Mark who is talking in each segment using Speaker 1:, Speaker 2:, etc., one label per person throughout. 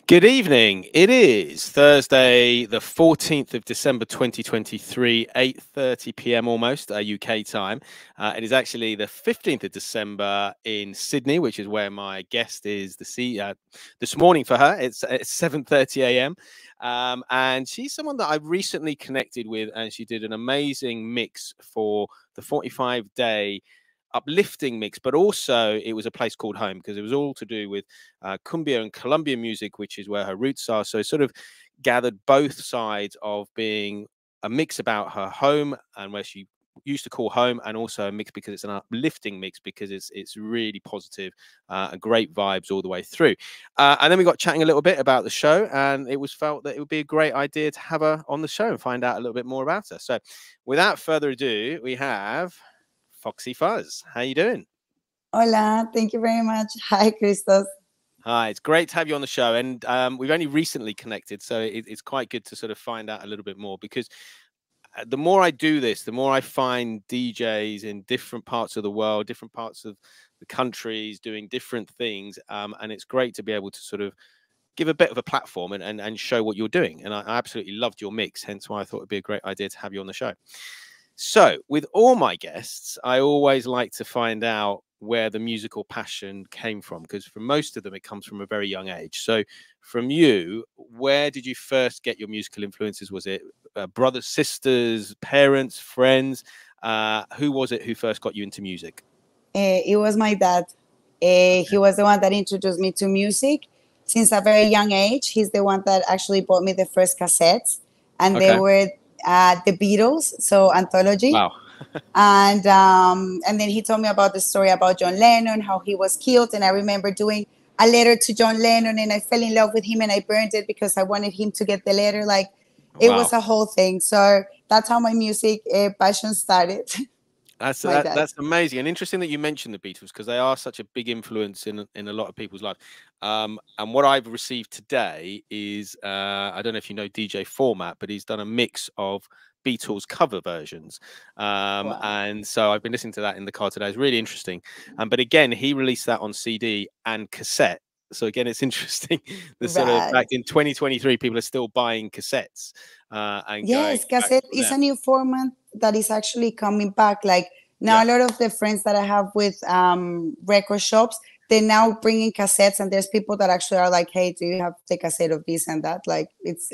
Speaker 1: Good evening. It is Thursday, the 14th of December, 2023, 8:30 p.m. almost, UK time. It is actually the 15th of December in Sydney, which is where my guest is this morning for her. It's 7:30 a.m. And she's someone that I've recently connected with, and she did an amazing mix for the 45-day uplifting mix, but also it was a place called home because it was all to do with cumbia and Colombian music, which is where her roots are. So it sort of gathered both sides of being a mix about her home and where she used to call home, and also a mix because it's an uplifting mix because it's really positive and great vibes all the way through. And then we got chatting a little bit about the show, and it was felt that it would be a great idea to have her on the show and find out a little bit more about her. So without further ado, we have Foxy Fuzz. How you doing?
Speaker 2: Hola, thank you very much. Hi, Criztoz.
Speaker 1: Hi, it's great to have you on the show. And we've only recently connected, so it's quite good to sort of find out a little bit more, because the more I do this, the more I find DJs in different parts of the world, different parts of the countries doing different things. And it's great to be able to sort of give a bit of a platform and show what you're doing. And I absolutely loved your mix, hence why I thought it'd be a great idea to have you on the show. So with all my guests, I always like to find out where the musical passion came from, because for most of them, it comes from a very young age. So from you, where did you first get your musical influences? Was it brothers, sisters, parents, friends? Who was it who first got you into music?
Speaker 2: It was my dad. He was the one that introduced me to music since a very young age. He's the one that actually bought me the first cassettes, and they were the Beatles, so anthology.
Speaker 1: Wow.
Speaker 2: And then he told me about the story about John Lennon, how he was killed. And I remember doing a letter to John Lennon, and I fell in love with him, and I burned it because I wanted him to get the letter. Like, it was a whole thing. So that's how my music passion started.
Speaker 1: That's amazing and interesting that you mentioned the Beatles, because they are such a big influence in a lot of people's lives. And what I've received today is I don't know if you know DJ Format, but he's done a mix of Beatles cover versions.
Speaker 2: Wow.
Speaker 1: And so I've been listening to that in the car today. It's really interesting. But again, he released that on CD and cassette. So again, it's interesting. The sort of back in 2023, people are still buying cassettes. And
Speaker 2: yes, cassette is a new format that is actually coming back. Like now, a lot of the friends that I have with record shops, they're now bringing cassettes, and there's people that actually are like, "Hey, do you have the cassette of this and that?" Like it's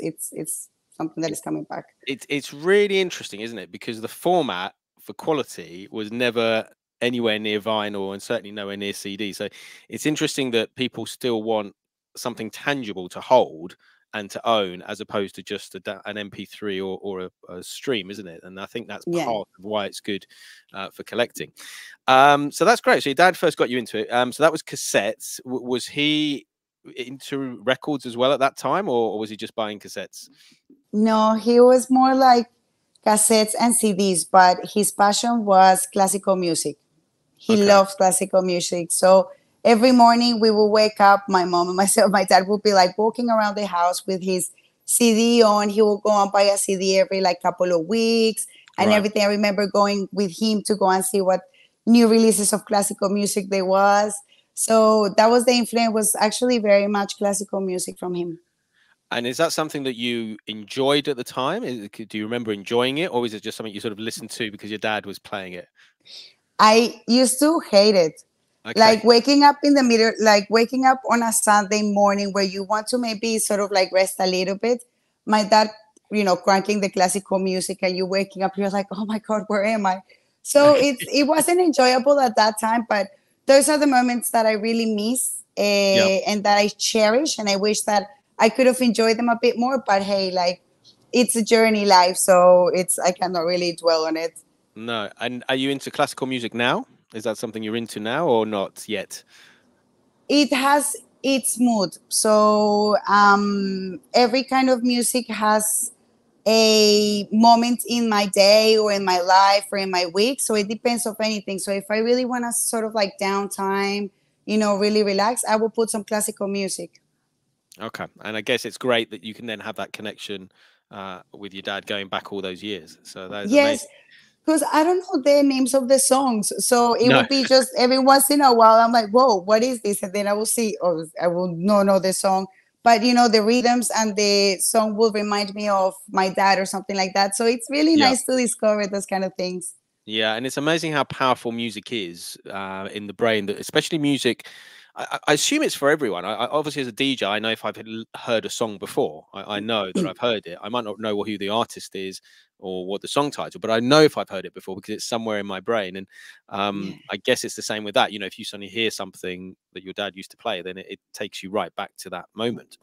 Speaker 2: something that is coming back.
Speaker 1: It's really interesting, isn't it? Because the format for quality was never anywhere near vinyl, and certainly nowhere near CD. So it's interesting that people still want something tangible to hold and to own, as opposed to just an MP3 or a stream, isn't it? And I think that's part of why it's good for collecting. So that's great. So your dad first got you into it. So that was cassettes. Was he into records as well at that time, or was he just buying cassettes?
Speaker 2: No, he was more like cassettes and CDs, but his passion was classical music. He loves classical music. So every morning we will wake up, my mom and myself, my dad would be like walking around the house with his CD on. He will go and buy a CD every like couple of weeks and everything. I remember going with him to go and see what new releases of classical music there was. So that was the influence, was actually very much classical music from him.
Speaker 1: And is that something that you enjoyed at the time? Do you remember enjoying it, or is it just something you sort of listened to because your dad was playing it?
Speaker 2: I used to hate it. Like waking up in the middle, like waking up on a Sunday morning where you want to maybe sort of like rest a little bit. My dad, you know, cranking the classical music, and you waking up, you're like, oh my God, where am I? So it wasn't enjoyable at that time, but those are the moments that I really miss and that I cherish. And I wish that I could have enjoyed them a bit more, but hey, like it's a journey life. So I cannot really dwell on it.
Speaker 1: No. And are you into classical music now? Is that something you're into now or not yet?
Speaker 2: It has its mood. So every kind of music has a moment in my day or in my life or in my week. So it depends of anything. So if I really want to sort of like downtime, you know, really relax, I will put some classical music.
Speaker 1: Okay. And I guess it's great that you can then have that connection with your dad going back all those years. So that is amazing.
Speaker 2: Because I don't know the names of the songs. So it would be just every once in a while, I'm like, whoa, what is this? And then I will see, or I will not know the song. but the rhythms and the song will remind me of my dad or something like that. So it's really
Speaker 1: Yeah.
Speaker 2: nice to discover those kind of things.
Speaker 1: Yeah, and it's amazing how powerful music is in the brain. That especially music, I assume it's for everyone. Obviously, as a DJ, I know if I've heard a song before, I know that I've heard it. I might not know who the artist is or what the song title, but I know if I've heard it before because it's somewhere in my brain. And
Speaker 2: Yeah.
Speaker 1: I guess it's the same with that. If you suddenly hear something that your dad used to play, then it takes you right back to that moment.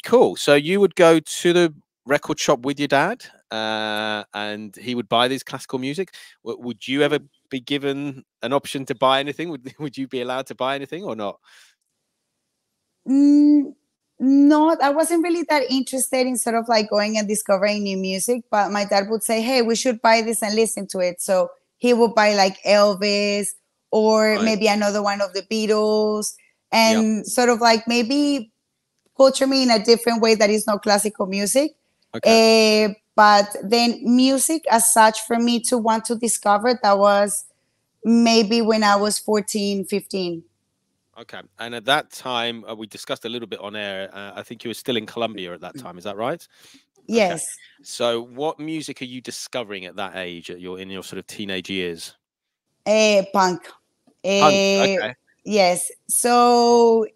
Speaker 1: Cool. So you would go to the record shop with your dad, and he would buy these classical music. Would you ever be given an option to buy anything? Would you be allowed to buy anything or not?
Speaker 2: Not, I wasn't really that interested in sort of like going and discovering new music, but my dad would say, hey, we should buy this and listen to it. So he would buy like Elvis or
Speaker 1: Right.
Speaker 2: maybe another one of the Beatles,
Speaker 1: Yep.
Speaker 2: and sort of like maybe culture me in a different way that is not classical music.
Speaker 1: Okay.
Speaker 2: But then music as such for me to want to discover, that was maybe when I was 14, 15.
Speaker 1: Okay. And at that time, we discussed a little bit on air. I think you were still in Colombia at that time. Is that right? Okay.
Speaker 2: Yes.
Speaker 1: So, what music are you discovering at that age, in your sort of teenage years?
Speaker 2: Punk.
Speaker 1: Punk. Okay.
Speaker 2: Yes. So,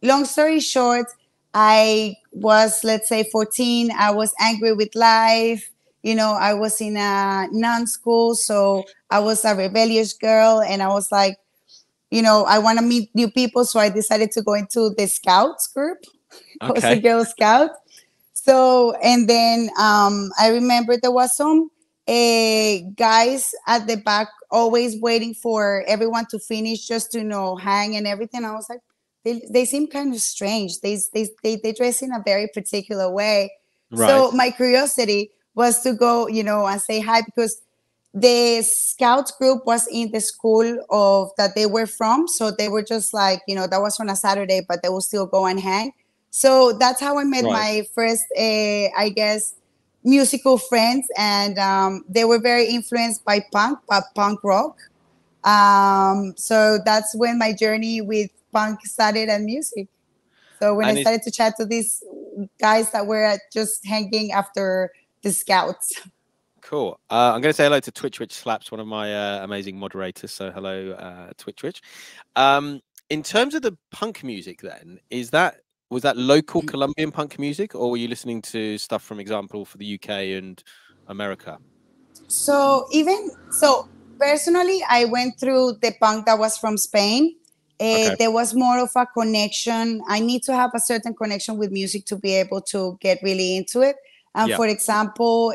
Speaker 2: long story short, I was, let's say, 14. I was angry with life. I was in a non-school, so I was a rebellious girl, and I was like, I want to meet new people. So I decided to go into the Scouts group. I was a
Speaker 1: Okay.
Speaker 2: Girl Scout. So, and then I remember there was some guys at the back always waiting for everyone to finish just to hang and everything. I was like, they seem kind of strange. They dress in a very particular way.
Speaker 1: Right.
Speaker 2: So my curiosity was to go, and say hi, because the scouts group was in the school of that they were from. So they were just like, that was on a Saturday, but they will still go and hang. So that's how I met
Speaker 1: Right.
Speaker 2: my first, I guess, musical friends. And they were very influenced by punk, but punk rock. So that's when my journey with punk started and music. So when I
Speaker 1: And is
Speaker 2: started to chat to these guys that were just hanging after the scouts.
Speaker 1: Cool. I'm going to say hello to Twitch Twitch Slaps, one of my amazing moderators. So hello, Twitch Twitch. In terms of the punk music, then was that local Colombian punk music, or were you listening to stuff, from example, for the UK and America?
Speaker 2: So personally, I went through the punk that was from Spain.
Speaker 1: Okay.
Speaker 2: There was more of a connection. I need to have a certain connection with music to be able to get really into it. And
Speaker 1: Yeah.
Speaker 2: for example,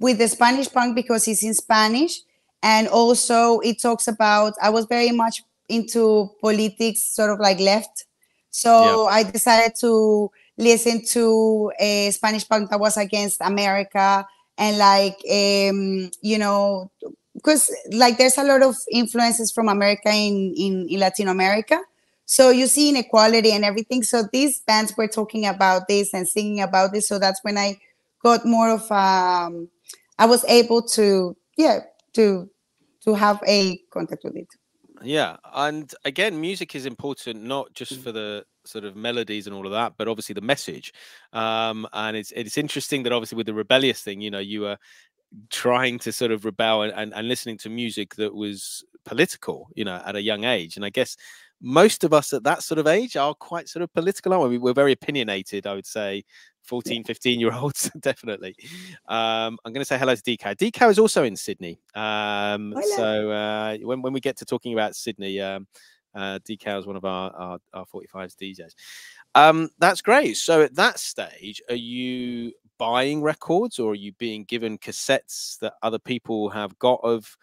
Speaker 2: with the Spanish punk, because it's in Spanish, and also it talks about, I was very much into politics, sort of like left.
Speaker 1: Yeah.
Speaker 2: So I decided to listen to a Spanish punk that was against America, and like because like there's a lot of influences from America in Latin America, so you see inequality and everything. So these bands were talking about this and singing about this, so that's when I got more of I was able to to have a contact with it.
Speaker 1: Yeah, and again, music is important not just for the sort of melodies and all of that, but obviously the message. And it's interesting that obviously with the rebellious thing, you were trying to sort of rebel and listening to music that was political, at a young age. And I guess most of us at that sort of age are quite sort of political, aren't we? We're very opinionated, I would say. 14, 15-year-olds, definitely. I'm going to say hello to Decal. Decal is also in Sydney. So when we get to talking about Sydney, Decal is one of our 45's DJs. That's great. So at that stage, are you buying records, or are you being given cassettes that other people have got of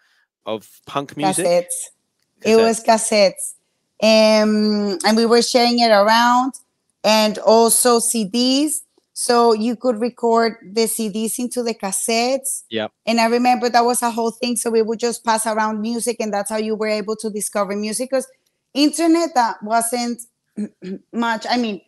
Speaker 1: punk music?
Speaker 2: Cassettes. It was cassettes. And we were sharing it around, and also CDs. So you could record the CDs into the cassettes.
Speaker 1: Yeah.
Speaker 2: And I remember that was a whole thing. So we would just pass around music, and that's how you were able to discover music. Because internet, that wasn't much. I mean,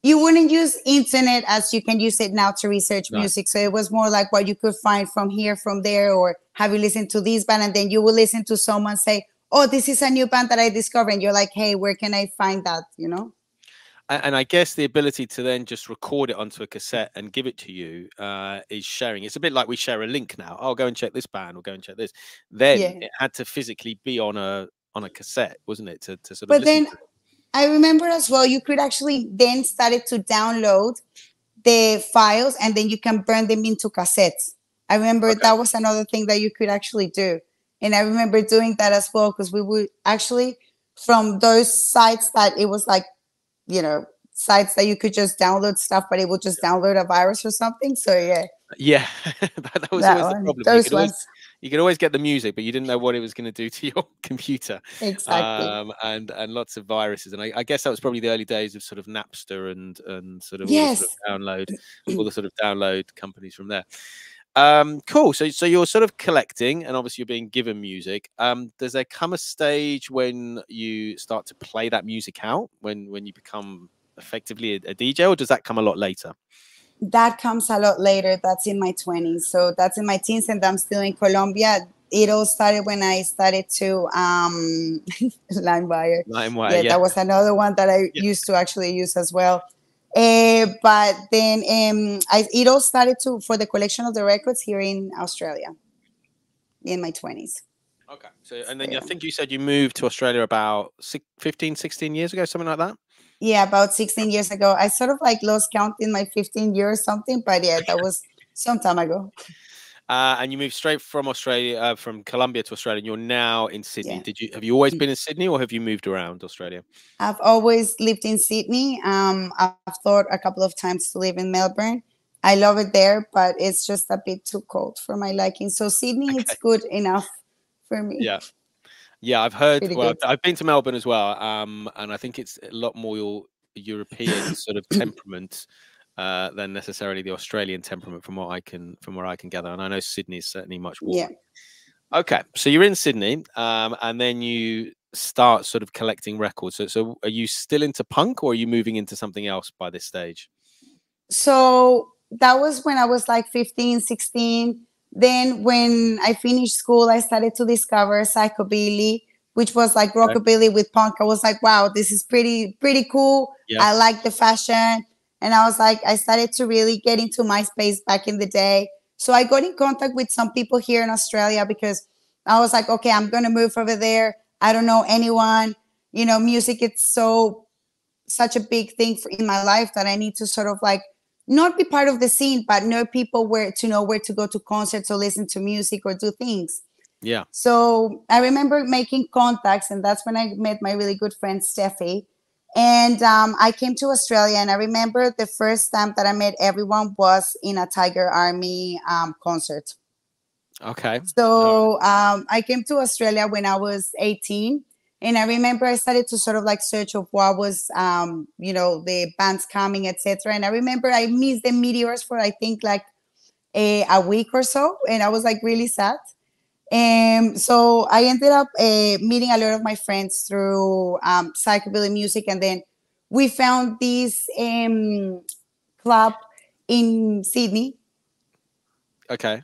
Speaker 2: you wouldn't use internet as you can use it now to research music. So it was more like what you could find from here, from there, or have you listened to this band, and then you will listen to someone say, oh, this is a new band that I discovered, and you're like, hey, where can I find that?
Speaker 1: And I guess the ability to then just record it onto a cassette and give it to you is sharing. It's a bit like we share a link now. Oh, go and check this band, or go and check this. Then
Speaker 2: Yeah.
Speaker 1: it had to physically be on a cassette, wasn't it, to sort of
Speaker 2: But
Speaker 1: listen
Speaker 2: then
Speaker 1: to it?
Speaker 2: I remember as well, you could actually then started to download the files and then you can burn them into cassettes. I remember
Speaker 1: Okay.
Speaker 2: that was another thing that you could actually do. And I remember doing that as well because we would actually, from those sites that it was like, sites that you could just download stuff, but it would just download a virus or something. So yeah,
Speaker 1: Yeah, that was
Speaker 2: that
Speaker 1: always the
Speaker 2: one,
Speaker 1: problem.
Speaker 2: those ones.
Speaker 1: You could always get the music, but you didn't know what it was going to do to your computer.
Speaker 2: Exactly.
Speaker 1: And lots of viruses. And I guess that was probably the early days of sort of Napster and sort of
Speaker 2: Yes.
Speaker 1: all the sort of download companies from there. Cool. So you're sort of collecting, and obviously you're being given music. Does there come a stage when you start to play that music out, when you become effectively a DJ, or does that come a lot later?
Speaker 2: That comes a lot later. That's in my 20s. So that's in my teens, and I'm still in Colombia. It all started when I started to LimeWire.
Speaker 1: LimeWire,
Speaker 2: Yeah,
Speaker 1: yeah.
Speaker 2: that was another one that I
Speaker 1: Yeah.
Speaker 2: used to actually use as well. But then it all started for the collection of the records here in Australia in my 20s.
Speaker 1: Okay. So, and then I
Speaker 2: Yeah.
Speaker 1: think you said you moved to Australia about 15, 16 years ago, something like that?
Speaker 2: Yeah, about 16 years ago. I sort of like lost count in my 15 years or something, but yeah, that was some time ago.
Speaker 1: And you moved straight from Australia, from Colombia to Australia, and you're now in Sydney.
Speaker 2: Yeah.
Speaker 1: Have you always been in Sydney, or have you moved around Australia?
Speaker 2: I've always lived in Sydney. I've thought a couple of times to live in Melbourne. I love it there, but it's just a bit too cold for my liking. So Sydney, it's
Speaker 1: Okay.
Speaker 2: good enough for me.
Speaker 1: Yeah. Yeah, I've heard.
Speaker 2: Pretty
Speaker 1: Well,
Speaker 2: good.
Speaker 1: I've been to Melbourne as well, and I think it's a lot more your European sort of temperament than necessarily the Australian temperament, from where I can gather. And I know Sydney is certainly much
Speaker 2: Yeah.
Speaker 1: warmer. Okay, so you're in Sydney, and then you start sort of collecting records. So are you still into punk, or are you moving into something else by this stage?
Speaker 2: So that was when I was like 15, 16. Then when I finished school, I started to discover psychobilly, which was like
Speaker 1: Okay.
Speaker 2: rockabilly with punk. I was like, wow, this is pretty cool.
Speaker 1: Yeah.
Speaker 2: I like the fashion. And I was like, I started to really get into MySpace back in the day. So I got in contact with some people here in Australia because I was like, okay, I'm going to move over there. I don't know anyone. Music, it's such a big thing in my life that I need to sort of like not be part of the scene, but know people where to go to concerts or listen to music or do things.
Speaker 1: Yeah.
Speaker 2: So I remember making contacts, and that's when I met my really good friend Steffi. And I came to Australia, and I remember the first time that I met everyone was in a Tiger Army concert.
Speaker 1: Okay.
Speaker 2: So I came to Australia when I was 18. And I remember I started to sort of like search of what was, the bands coming, etc. And I remember I missed the Meteors for I think like a week or so, and I was like really sad. And so I ended up meeting a lot of my friends through psychobilly music, and then we found this club in Sydney.
Speaker 1: Okay.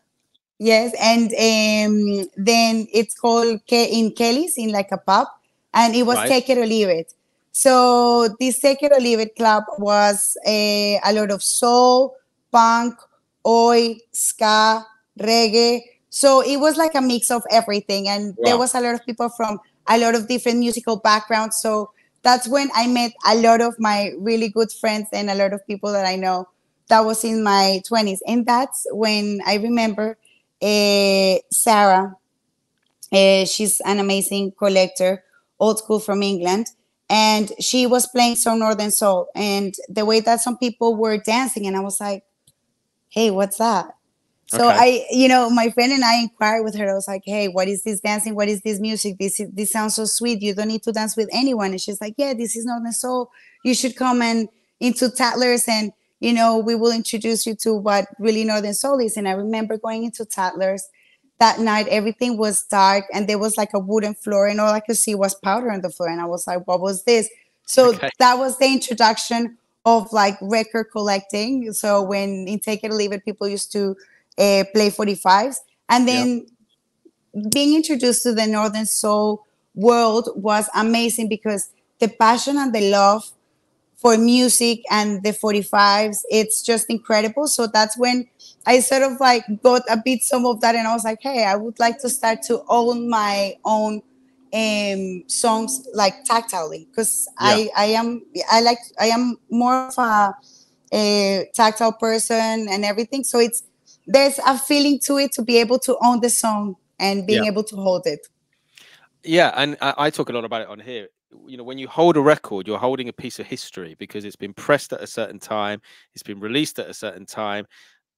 Speaker 2: Yes, and then it's called in Kelly's, in like a pub, and it was
Speaker 1: Right.
Speaker 2: Take It or Leave It. So this Take It or Leave It club was a lot of soul, punk, oi, ska, reggae. So it was like a mix of everything, and there
Speaker 1: Wow.
Speaker 2: was a lot of people from a lot of different musical backgrounds. So that's when I met a lot of my really good friends and a lot of people that I know. That was in my 20s, and that's when I remember Sarah. She's an amazing collector, old school from England. And she was playing some Northern Soul. And the way that some people were dancing, and I was like, hey, what's that? So
Speaker 1: Okay.
Speaker 2: my friend and I inquired with her. I was like, hey, what is this dancing? What is this music? This sounds so sweet. You don't need to dance with anyone. And she's like, yeah, this is Northern Soul. You should come and into Tattlers, and we will introduce you to what really Northern Soul is. And I remember going into Tattlers that night. Everything was dark, and there was like a wooden floor, and all I could see was powder on the floor. And I was like, what was this? So
Speaker 1: Okay.
Speaker 2: that was the introduction of like record collecting. So when in Take It or Leave It, people used to play 45s. And
Speaker 1: Yeah.
Speaker 2: then being introduced to the Northern Soul world was amazing because the passion and the love for music and the 45s. It's just incredible. So that's when I sort of like got a bit some of that, and I was like, hey, I would like to start to own my own songs like tactilely, because
Speaker 1: Yeah.
Speaker 2: I am more of a tactile person and everything. So it's there's a feeling to it to be able to own the song and
Speaker 1: Yeah.
Speaker 2: being able to hold it.
Speaker 1: Yeah, and I talk a lot about it on here. You know, when you hold a record, you're holding a piece of history because it's been pressed at a certain time, it's been released at a certain time.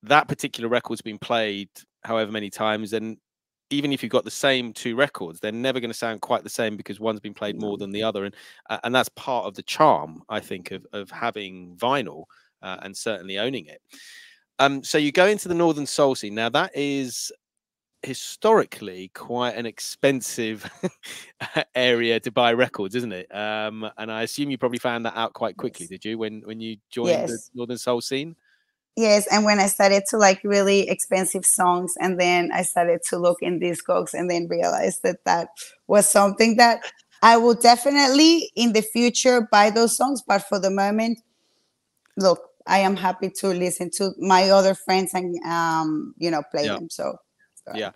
Speaker 1: That particular record's been played however many times, and even if you've got the same two records, they're never going to sound quite the same because one's been played more than the other, and that's part of the charm, I think, of having vinyl and certainly owning it. So you go into the Northern Soul scene. Now that is historically quite an expensive area to buy records, isn't it? And I assume you probably found that out quite quickly,
Speaker 2: Yes.
Speaker 1: did you, when you joined the
Speaker 2: Yes.
Speaker 1: Northern Soul scene?
Speaker 2: Yes, and when I started to like really expensive songs, and then I started to look in Discogs, and then realized that that was something that I will definitely in the future buy those songs. But for the moment, look, I am happy to listen to my other friends and play
Speaker 1: Yeah.
Speaker 2: them. So go
Speaker 1: Yeah,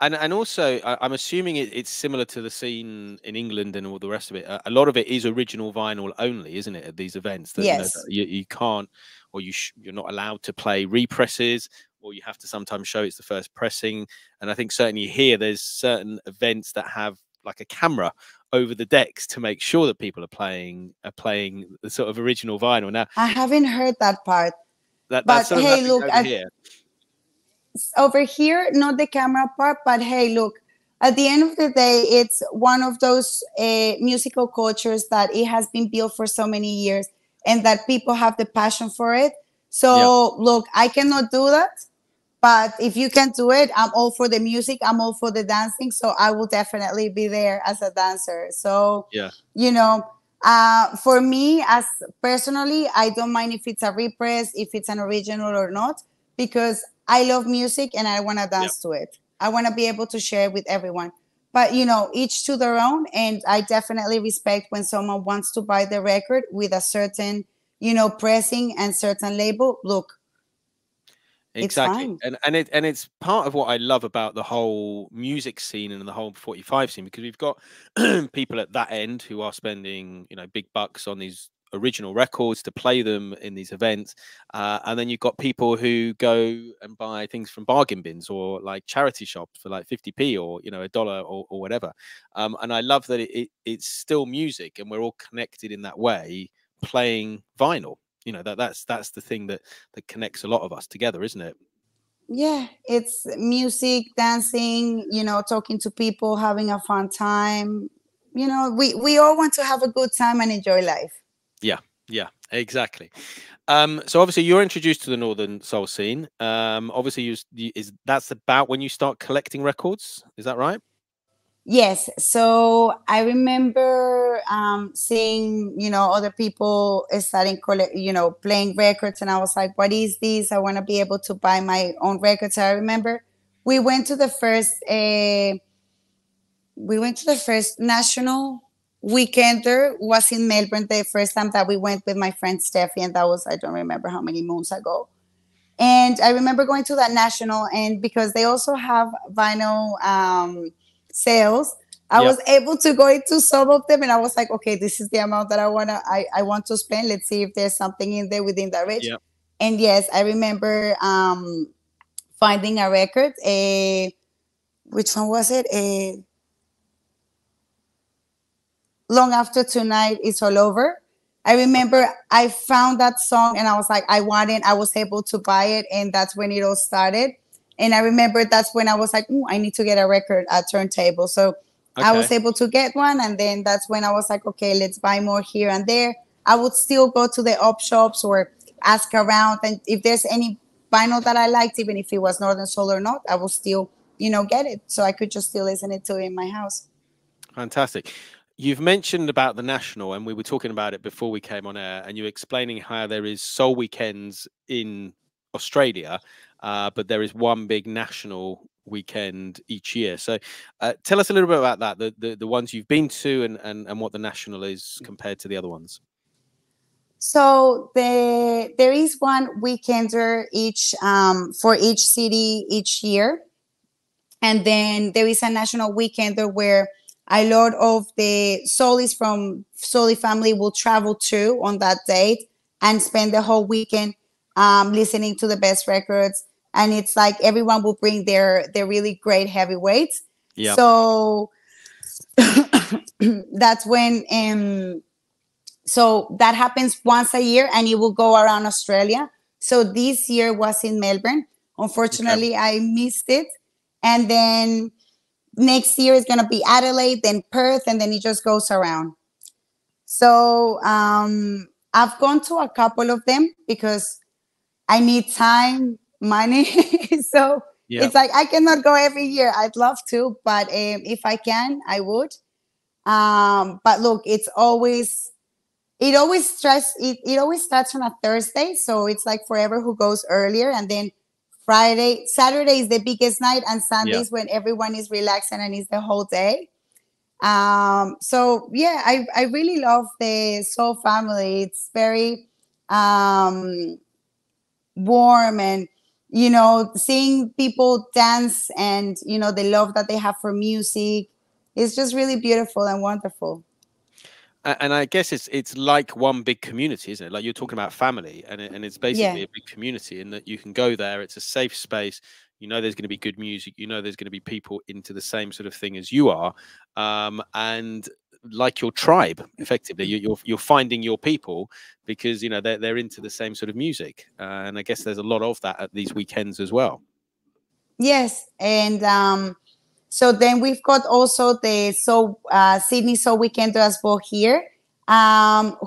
Speaker 2: ahead.
Speaker 1: and also I'm assuming it's similar to the scene in England and all the rest of it. A lot of it is original vinyl only, isn't it? At these events, that
Speaker 2: Yes.
Speaker 1: you can't, or you're not allowed to play represses, or you have to sometimes show it's the first pressing. And I think certainly here there's certain events that have like a camera over the decks to make sure that people are playing the sort of original vinyl. Now
Speaker 2: I haven't heard that part.
Speaker 1: that
Speaker 2: But
Speaker 1: sort of
Speaker 2: hey,
Speaker 1: happens
Speaker 2: look,
Speaker 1: over here.
Speaker 2: over here, not the camera part, but hey, look, at the end of the day, it's one of those musical cultures that it has been built for so many years, and that people have the passion for it.
Speaker 1: Yeah,
Speaker 2: So, look, I cannot do that, but if you can do it, I'm all for the music, I'm all for the dancing. So, I will definitely be there as a dancer. So,
Speaker 1: yeah,
Speaker 2: you know, for me, as personally, I don't mind if it's a repress, if it's an original or not, because I love music and I want to
Speaker 1: yeah.
Speaker 2: dance to it. I want to be able to share it with everyone. But each to their own. And I definitely respect when someone wants to buy the record with a certain, pressing and certain label. Look, it's
Speaker 1: Exactly.
Speaker 2: fine.
Speaker 1: And it's part of what I love about the whole music scene and the whole 45 scene, because we've got people at that end who are spending, big bucks on these original records to play them in these events. And then you've got people who go and buy things from bargain bins or like charity shops for like 50p or, a dollar or whatever. And I love that it's still music and we're all connected in that way, playing vinyl. That's the thing that connects a lot of us together, isn't it?
Speaker 2: Yeah, it's music, dancing, talking to people, having a fun time. We all want to have a good time and enjoy life.
Speaker 1: Yeah, yeah, exactly. So obviously you're introduced to the Northern Soul scene. Obviously is that's about when you start collecting records, is that right?
Speaker 2: Yes. So I remember seeing, other people starting, playing records. And I was like, what is this? I want to be able to buy my own records. I remember we went to the first, national weekender was in Melbourne the first time that we went with my friend Steffi. And that was, I don't remember how many moons ago. And I remember going to that national, and because they also have vinyl sales, I
Speaker 1: Yep.
Speaker 2: was able to go into some of them, and I was like, okay, this is the amount that I want to spend. Let's see if there's something in there within that range.
Speaker 1: Yep.
Speaker 2: And yes, I remember finding a record. A Which one was it? A Long After Tonight Is All Over. I remember I found that song and I was like, I was able to buy it. And that's when it all started. And I remember that's when I was like, I need to get a record, a turntable. So I was
Speaker 1: Okay.
Speaker 2: able to get one. And then that's when I was like, okay, let's buy more here and there. I would still go to the op shops or ask around. And if there's any vinyl that I liked, even if it was Northern Soul or not, I will still, get it. So I could just still listen it to in my house.
Speaker 1: Fantastic. You've mentioned about the national, and we were talking about it before we came on air, and you're explaining how there is soul weekends in Australia, but there is one big national weekend each year. So, tell us a little bit about that, the ones you've been to, and what the national is compared to the other ones.
Speaker 2: So there is one weekender each for each city each year, and then there is a national weekender where a lot of the solis from Soli family will travel to on that date and spend the whole weekend listening to the best records. And it's like everyone will bring their really great heavyweights.
Speaker 1: Yeah.
Speaker 2: So that's when so that happens once a year, and it will go around Australia. So this year was in Melbourne.
Speaker 1: Okay.
Speaker 2: Unfortunately, I missed it. And then next year is going to be Adelaide, then Perth, and then it just goes around. So I've gone to a couple of them because I need time, money. So
Speaker 1: Yeah.
Speaker 2: it's like I cannot go every year. I'd love to, but if I can, I would. But look, it always starts on a Thursday, so it's like forever who goes earlier, and then Saturday is the biggest night, and
Speaker 1: Yeah.
Speaker 2: Sundays when everyone is relaxing and it's the whole day. So yeah, I really love the Soul family. It's very warm, and seeing people dance, and the love that they have for music, it's just really beautiful and wonderful.
Speaker 1: And I guess it's like one big community, isn't it? Like you're talking about family, and it's basically
Speaker 2: Yeah.
Speaker 1: a big community in that you can go there. It's a safe space. You know, there's going to be good music. You know, there's going to be people into the same sort of thing as you are, and like your tribe, effectively, you're finding your people because they're into the same sort of music, and I guess there's a lot of that at these weekends as well.
Speaker 2: Yes, and so then we've got also the Sydney Soul Weekend as well here,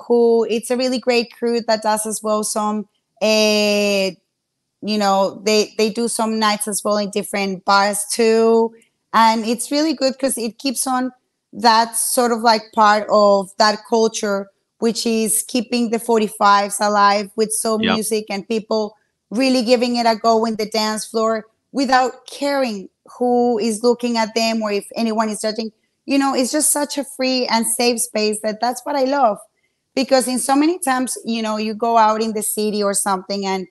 Speaker 2: who it's a really great crew that does as well some they do some nights as well in different bars too, and it's really good because it keeps on that sort of like part of that culture, which is keeping the 45s alive with soul
Speaker 1: Yeah.
Speaker 2: music and people really giving it a go in the dance floor without caring who is looking at them or if anyone is judging. It's just such a free and safe space that's what I love, because in so many times you go out in the city or something and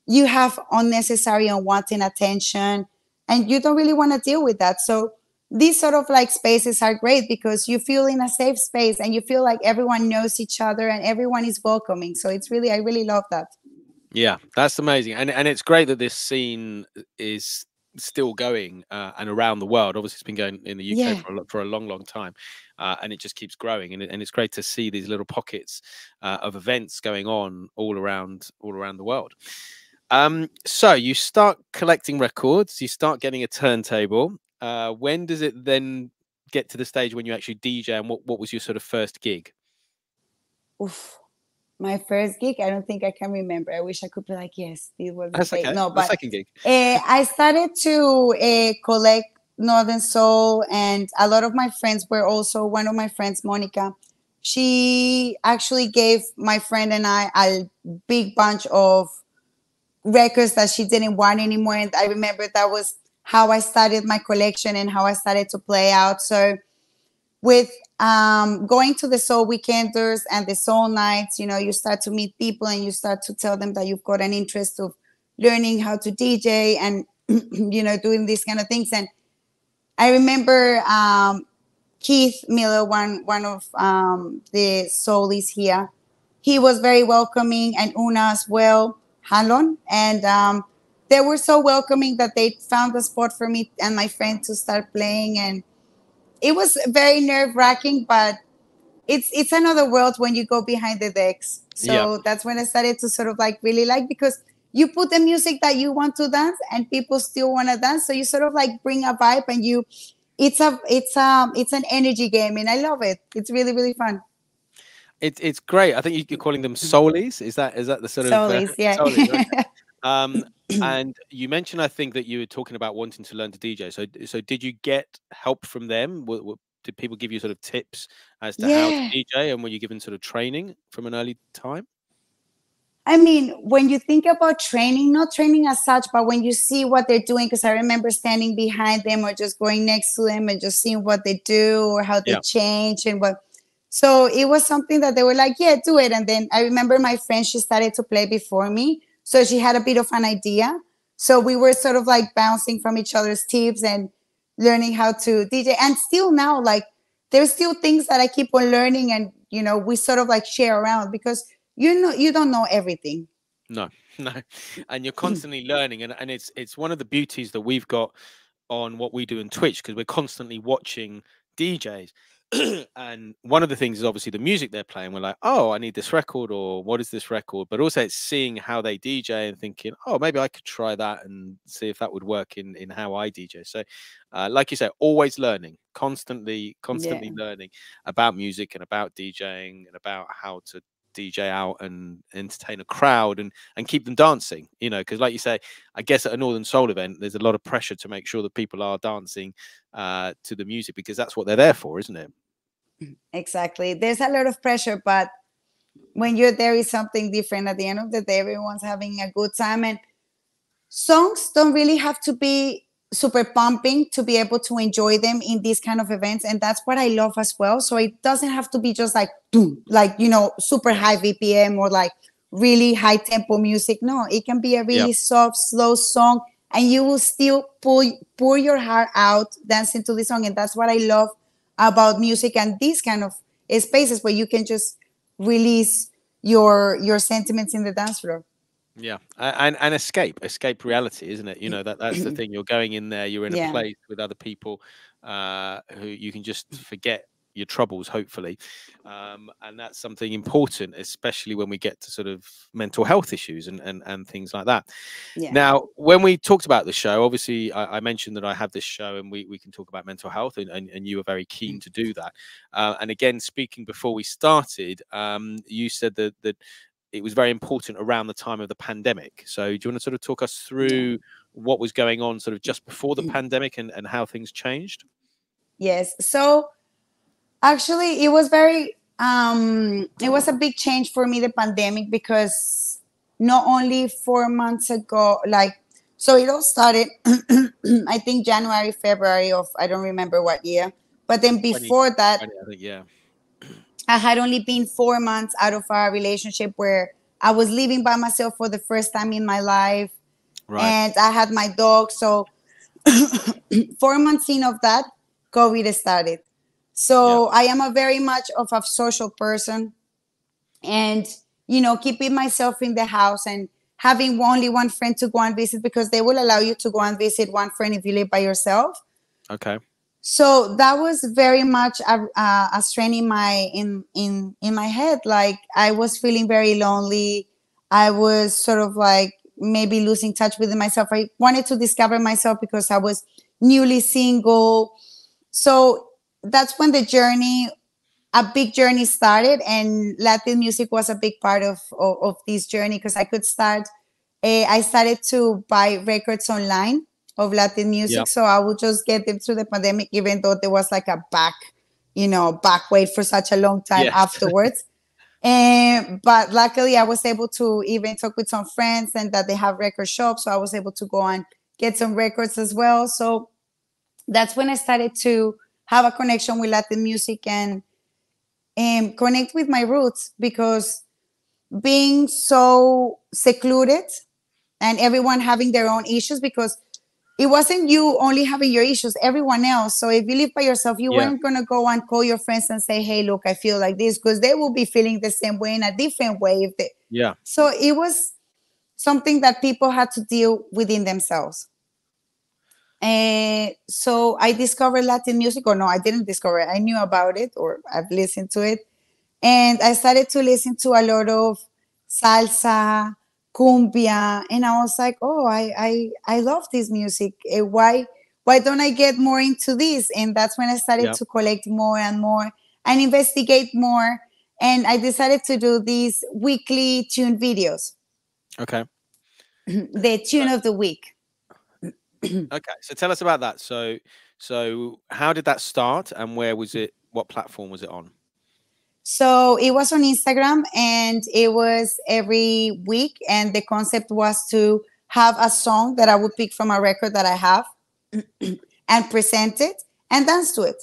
Speaker 2: you have unnecessary and wanting attention, and you don't really want to deal with that. So these sort of like spaces are great because you feel in a safe space and you feel like everyone knows each other and everyone is welcoming. So I really love that.
Speaker 1: Yeah, that's amazing, and it's great that this scene is still going and around the world. Obviously, it's been going in the UK
Speaker 2: Yeah.
Speaker 1: for a long, long time, and it just keeps growing. And it's great to see these little pockets of events going on all around the world. So you start collecting records, you start getting a turntable. When does it then get to the stage when you actually DJ? And what was your sort of first gig?
Speaker 2: Oof. My first gig, I don't think I can remember. I wish I could be like, yes, this was the
Speaker 1: That's
Speaker 2: day.
Speaker 1: okay.
Speaker 2: No,
Speaker 1: The
Speaker 2: but
Speaker 1: second gig.
Speaker 2: I started to collect Northern Soul, and a lot of my friends were also, one of my friends, Monica, she actually gave my friend and I a big bunch of records that she didn't want anymore. And I remember that was how I started my collection and how I started to play out. So with going to the soul weekenders and the soul nights, you start to meet people and you start to tell them that you've got an interest of learning how to DJ and doing these kind of things. And I remember Keith Miller, one of the soulies here, he was very welcoming, and Una as well, Halon, and they were so welcoming that they found a spot for me and my friend to start playing. And it was very nerve-wracking, but it's another world when you go behind the decks.
Speaker 1: Yeah.
Speaker 2: So that's when I started to sort of like really like, because you put the music that you want to dance and people still want to dance, so you sort of like bring a vibe, and it's an energy game, and I love it. It's really, really fun.
Speaker 1: It's great. I think you're calling them solies. Is that the sort of
Speaker 2: Solis, yeah.
Speaker 1: solies? Okay. Um, and you mentioned, I think, that you were talking about wanting to learn to DJ. So did you get help from them? Did people give you sort of tips as to how to
Speaker 2: Yeah.
Speaker 1: DJ, and were you given sort of training from an early time?
Speaker 2: I mean, when you think about training, not training as such, but when you see what they're doing, because I remember standing behind them or just going next to them and just seeing what they do or how they
Speaker 1: Yeah.
Speaker 2: change and what. So it was something that they were like, yeah, do it. And then I remember my friend, she started to play before me. So she had a bit of an idea. So we were sort of like bouncing from each other's tips and learning how to DJ. And still now, like, there's still things that I keep on learning, and, we sort of like share around, because you don't know everything.
Speaker 1: No, no, and you're constantly learning, and it's one of the beauties that we've got on what we do in Twitch, because we're constantly watching DJs. And one of the things is obviously the music they're playing. We're like, oh, I need this record, or what is this record? But also it's seeing how they DJ and thinking, oh, maybe I could try that and see if that would work in how I DJ. So like you say, always learning, constantly
Speaker 2: Yeah.
Speaker 1: learning about music and about DJing and about how to DJ out and entertain a crowd and keep them dancing, because like you say, I guess at a Northern Soul event there's a lot of pressure to make sure that people are dancing to the music, because that's what they're there for, isn't it?
Speaker 2: Exactly. There's a lot of pressure, but when you're there, is something different. At the end of the day, everyone's having a good time, and songs don't really have to be super pumping to be able to enjoy them in these kind of events, and that's what I love as well. So it doesn't have to be just like boom, like, super high BPM or like really high tempo music. No, it can be a really soft, slow song, and you will still pour your heart out dancing to the song. And that's what I love about music and these kind of spaces where you can just release your sentiments in the dance floor.
Speaker 1: Yeah, and escape reality, isn't it? That's the thing. You're going in there, you're in a place with other people who you can just forget your troubles, hopefully, and that's something important, especially when we get to sort of mental health issues and things like that. Now, when we talked about the show, obviously I mentioned that I have this show, and we can talk about mental health, and you were very keen to do that. And again, speaking before we started, you said that it was very important around the time of the pandemic. So do you want to sort of talk us through what was going on sort of just before the pandemic and how things changed?
Speaker 2: Yes. So actually, it was it was a big change for me, the pandemic, because not only 4 months ago, so it all started, I think January, February of, I don't remember what year, but then before that,
Speaker 1: 20, I think, yeah.
Speaker 2: I had only been 4 months out of a relationship where I was living by myself for the first time in my life. Right. And I had my dog. So 4 months in of that, COVID started. So I am a very much of a social person, and, keeping myself in the house and having only one friend to go and visit, because they will allow you to go and visit one friend if you live by yourself.
Speaker 1: Okay.
Speaker 2: So that was very much a strain in my head. Like, I was feeling very lonely. I was sort of like maybe losing touch with myself. I wanted to discover myself because I was newly single. So that's when a big journey started, and Latin music was a big part of this journey, because I started to buy records online of Latin music. So I would just get them through the pandemic, even though there was like a back wait for such a long time afterwards. But luckily I was able to even talk with some friends, and that they have record shops. So I was able to go and get some records as well. So that's when I started to have a connection with Latin music and connect with my roots, because being so secluded and everyone having their own issues, because it wasn't you only having your issues, everyone else. So if you live by yourself, you weren't going to go and call your friends and say, hey, look, I feel like this, because they will be feeling the same way in a different way. So it was something that people had to deal within themselves. So I discovered Latin music, or no, I didn't discover it. I knew about it, or I've listened to it. And I started to listen to a lot of salsa, cumbia, and I was like, oh, I love this music. Why don't I get more into this? And that's when I started to collect more and more and investigate more. And I decided to do these weekly tune videos.
Speaker 1: Okay.
Speaker 2: The tune of the week.
Speaker 1: Okay, so tell us about that. So how did that start, and where was it? What platform was it on?
Speaker 2: So it was on Instagram, and it was every week. And the concept was to have a song that I would pick from a record that I have and present it and dance to it.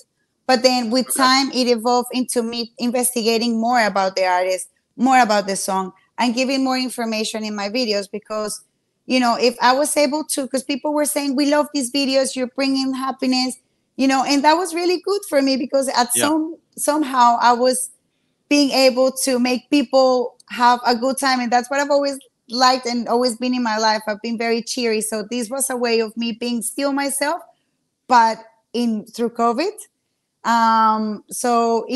Speaker 2: But then with time, it evolved into me investigating more about the artist, more about the song, and giving more information in my videos. Because, if I was able to, because people were saying, we love these videos, you're bringing happiness, and that was really good for me, because somehow I was being able to make people have a good time. And that's what I've always liked and always been in my life. I've been very cheery. So this was a way of me being still myself, but through COVID. So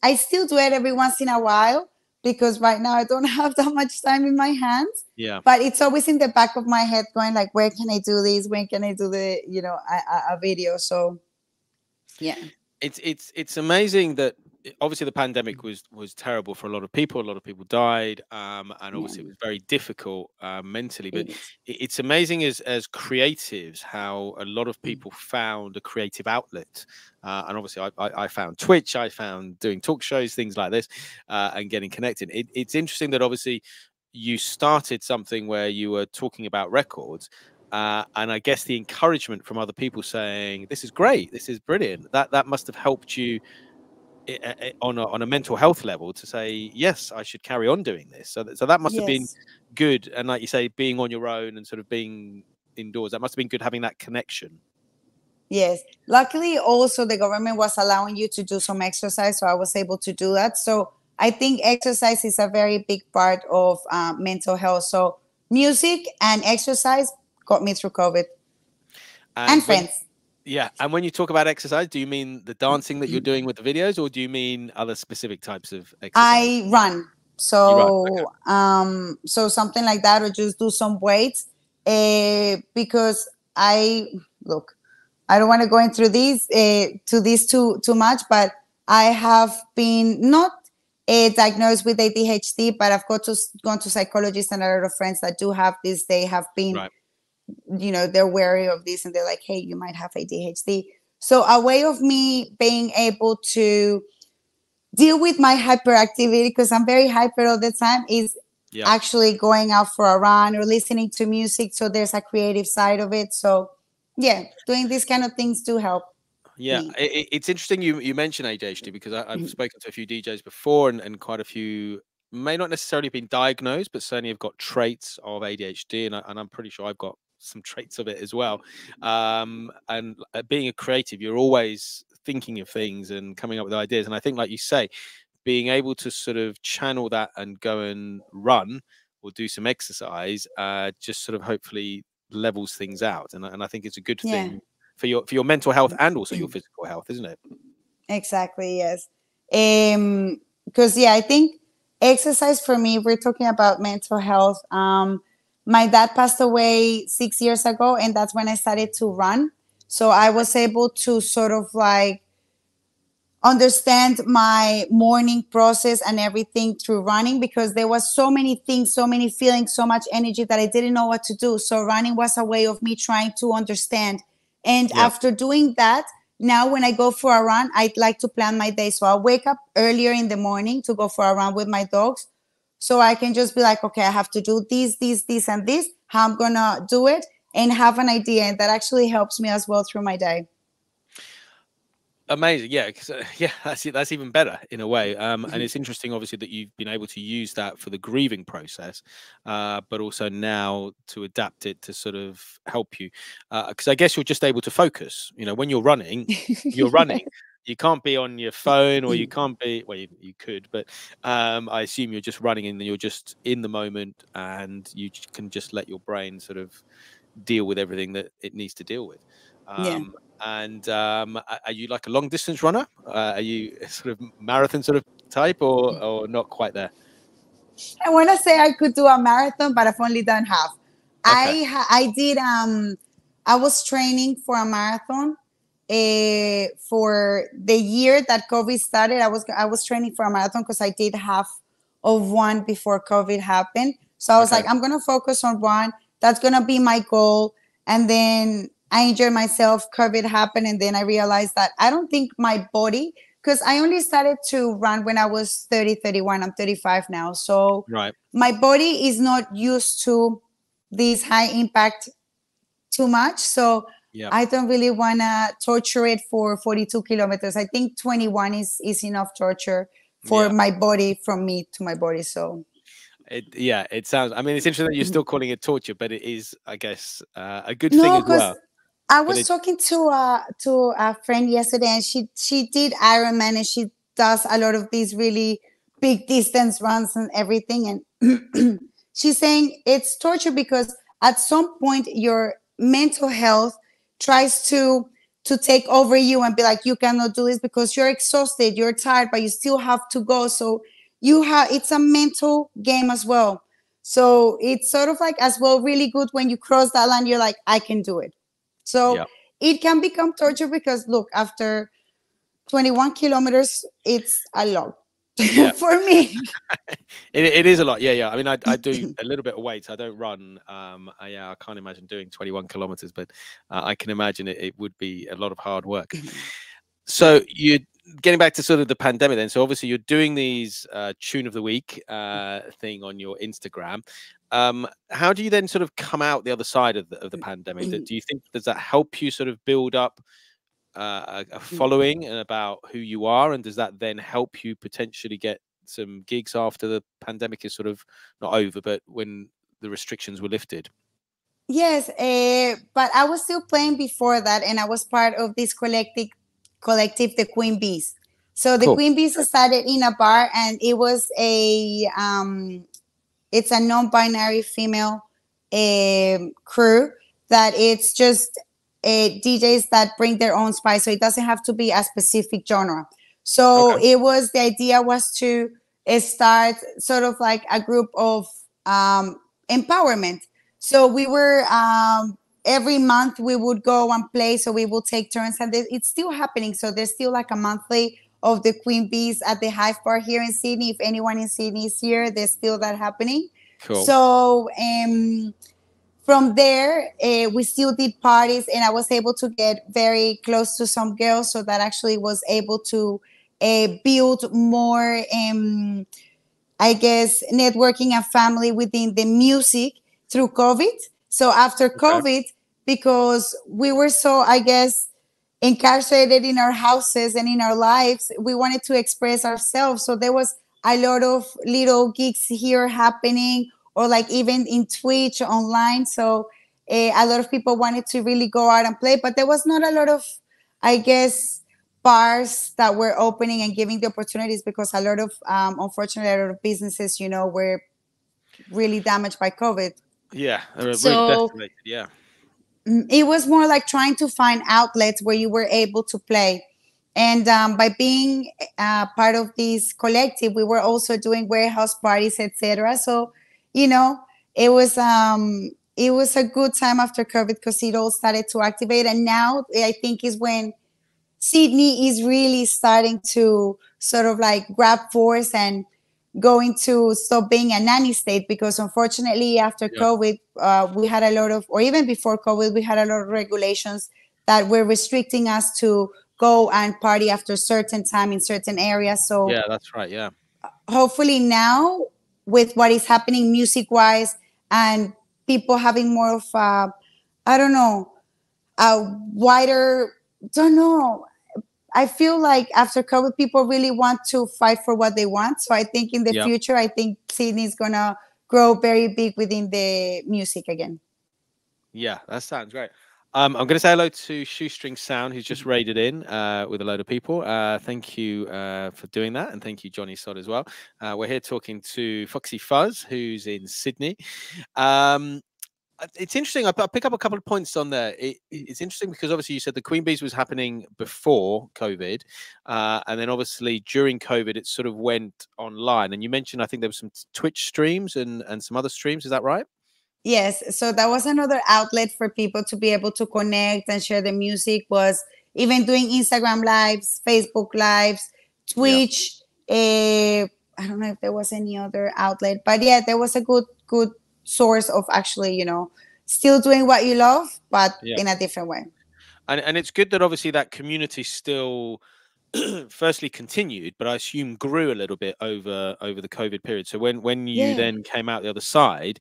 Speaker 2: I still do it every once in a while, because right now I don't have that much time in my hands.
Speaker 1: Yeah.
Speaker 2: But it's always in the back of my head going like, where can I do this? When can I do a video? So yeah.
Speaker 1: It's amazing that obviously the pandemic was terrible for a lot of people. A lot of people died, and obviously it was very difficult mentally. But it's amazing as creatives how a lot of people found a creative outlet. And obviously I found Twitch, I found doing talk shows, things like this, and getting connected. It's interesting that obviously you started something where you were talking about records. And I guess the encouragement from other people saying, this is great, this is brilliant, that must have helped you on a mental health level to say, yes, I should carry on doing this. So that must have been good. And like you say, being on your own and sort of being indoors, that must have been good, having that connection.
Speaker 2: Yes. Luckily, also the government was allowing you to do some exercise, so I was able to do that. So I think exercise is a very big part of mental health. So music and exercise got me through COVID. And friends.
Speaker 1: Yeah. And when you talk about exercise, do you mean the dancing that you're doing with the videos, or do you mean other specific types of exercise?
Speaker 2: I run. So,
Speaker 1: you run. Okay.
Speaker 2: So something like that, or just do some weights. Because I don't want to go into this too much, but I have been not diagnosed with ADHD, but I've gone to psychologists, and a lot of friends that do have this, they have been, they're wary of this, and they're like, hey, you might have ADHD. So a way of me being able to deal with my hyperactivity, because I'm very hyper all the time, is actually going out for a run or listening to music. So there's a creative side of it. So yeah, doing these kind of things do help.
Speaker 1: Yeah, it's interesting you mention ADHD, because I've spoken to a few DJs before, and quite a few may not necessarily have been diagnosed, but certainly have got traits of ADHD, and I'm pretty sure I've got some traits of it as well. And being a creative, you're always thinking of things and coming up with ideas. And I think, like you say, being able to sort of channel that and go and run or do some exercise, just sort of hopefully levels things out. And I think it's a good thing for your mental health and also your physical health, isn't it?
Speaker 2: Exactly, yes. Because I think exercise for me, we're talking about mental health. My dad passed away 6 years ago, and that's when I started to run. So I was able to sort of like understand my morning process and everything through running, because there was so many things, so many feelings, so much energy that I didn't know what to do. So running was a way of me trying to understand. And after doing that, now when I go for a run, I'd like to plan my day. So I'll wake up earlier in the morning to go for a run with my dogs. So I can just be like, okay, I have to do this, and this, how I'm going to do it, and have an idea. And that actually helps me as well through my day.
Speaker 1: Amazing. Yeah. That's even better in a way. And it's interesting, obviously, that you've been able to use that for the grieving process, but also now to adapt it to sort of help you. Because I guess you're just able to focus. When you're running, you're running. You can't be on your phone, or you can't be, well, you could, but I assume you're just running and you're just in the moment, and you can just let your brain sort of deal with everything that it needs to deal with. And are you like a long distance runner? Are you sort of marathon sort of type, or not quite there?
Speaker 2: I want to say I could do a marathon, but I've only done half.
Speaker 1: Okay.
Speaker 2: I did. I was training for a marathon. For the year that COVID started, I was training for a marathon, because I did half of one before COVID happened. So I was like, I'm gonna focus on one. That's gonna be my goal. And then I enjoyed myself. COVID happened, and then I realized that I don't think my body, because I only started to run when I was 30, 31. I'm 35 now. So my body is not used to this high impact too much. So
Speaker 1: Yeah.
Speaker 2: I don't really want to torture it for 42 kilometers. I think 21 is enough torture for
Speaker 1: Yeah.
Speaker 2: my body, from me to my body. So
Speaker 1: Yeah, it sounds. I mean, it's interesting that you're still calling it torture, but it is, I guess, a good thing
Speaker 2: no,
Speaker 1: as
Speaker 2: because
Speaker 1: well.
Speaker 2: I
Speaker 1: But
Speaker 2: was
Speaker 1: it,
Speaker 2: talking to a friend yesterday, and she did Ironman, and she does a lot of these really big distance runs and everything. And she's saying it's torture because at some point your mental health tries to take over you and be like, you cannot do this because you're exhausted, you're tired, but you still have to go. So you have, it's a mental game as well. So it's sort of like as well really good when you cross that line, you're like, I can do it. So
Speaker 1: yeah,
Speaker 2: it can become torture because look, after 21 kilometers, it's a lot
Speaker 1: yeah.
Speaker 2: for me.
Speaker 1: It is a lot. Yeah, yeah. I mean, I do a little bit of weights. I don't run. Yeah, I can't imagine doing 21 kilometers, but I can imagine it would be a lot of hard work. So you getting back to sort of the pandemic then. So obviously you're doing these tune of the week thing on your Instagram. How do you then sort of come out the other side of the pandemic? Do you think, does that help you sort of build up a following and about who you are, and does that then help you potentially get some gigs after the pandemic is sort of not over, but when the restrictions were lifted?
Speaker 2: Yes, but I was still playing before that, and I was part of this collective, the Queen Bees. So the
Speaker 1: Cool.
Speaker 2: Queen Bees started in a bar, and it was it's a non-binary female crew that it's just DJs that bring their own spice, so it doesn't have to be a specific genre. So
Speaker 1: Okay.
Speaker 2: it was, the idea was to start sort of like a group of empowerment. So we were every month we would go and play. So we will take turns, and it's still happening. So there's still like a monthly of the Queen Bees at the Hive Bar here in Sydney. If anyone in Sydney is here, there's still that happening.
Speaker 1: Cool.
Speaker 2: So from there, we still did parties, and I was able to get very close to some girls, so that actually was able to build more, I guess, networking and family within the music through COVID. So after
Speaker 1: Okay.
Speaker 2: COVID, because we were so, I guess, incarcerated in our houses and in our lives, we wanted to express ourselves. So there was a lot of little gigs here happening, or like even in Twitch online. So a lot of people wanted to really go out and play, but there was not a lot of, I guess, bars that were opening and giving the opportunities, because a lot of, unfortunately, a lot of businesses, were really damaged by COVID.
Speaker 1: Yeah, really
Speaker 2: So
Speaker 1: decimated. Yeah.
Speaker 2: it was more like trying to find outlets where you were able to play. And by being part of this collective, we were also doing warehouse parties, etc. So, you know, it was a good time after COVID, because it all started to activate. And now I think is when Sydney is really starting to sort of like grab force and going to stop being a nanny state, because unfortunately after
Speaker 1: Yeah.
Speaker 2: COVID, we had a lot of, or even before COVID, we had a lot of regulations that were restricting us to go and party after certain time in certain areas. So
Speaker 1: Yeah, that's right. Yeah.
Speaker 2: hopefully now, with what is happening music wise, and people having more of a, I don't know, a wider, don't know, I feel like after COVID, people really want to fight for what they want. So I think in the
Speaker 1: Yeah.
Speaker 2: future, I think Sydney is gonna grow very big within the music again.
Speaker 1: Yeah, that sounds great. I'm going to say hello to Shoestring Sound, who's just raided in with a load of people. Thank you for doing that, and thank you, Johnny Sod, as well. We're here talking to Foxy Fuzz, who's in Sydney. It's interesting. I pick up a couple of points on there. It's interesting because obviously you said the Queen Bees was happening before COVID, and then obviously during COVID it sort of went online. And you mentioned, I think there was some Twitch streams and some other streams. Is that right?
Speaker 2: Yes, so that was another outlet for people to be able to connect and share the music. Was even doing Instagram lives, Facebook lives,
Speaker 1: Yeah.
Speaker 2: Twitch. I don't know if there was any other outlet, but yeah, there was a good source of actually, still doing what you love, but
Speaker 1: Yeah.
Speaker 2: in a different way.
Speaker 1: And it's good that obviously that community still firstly continued, but I assume grew a little bit over the COVID period. So when you
Speaker 2: Yeah.
Speaker 1: then came out the other side,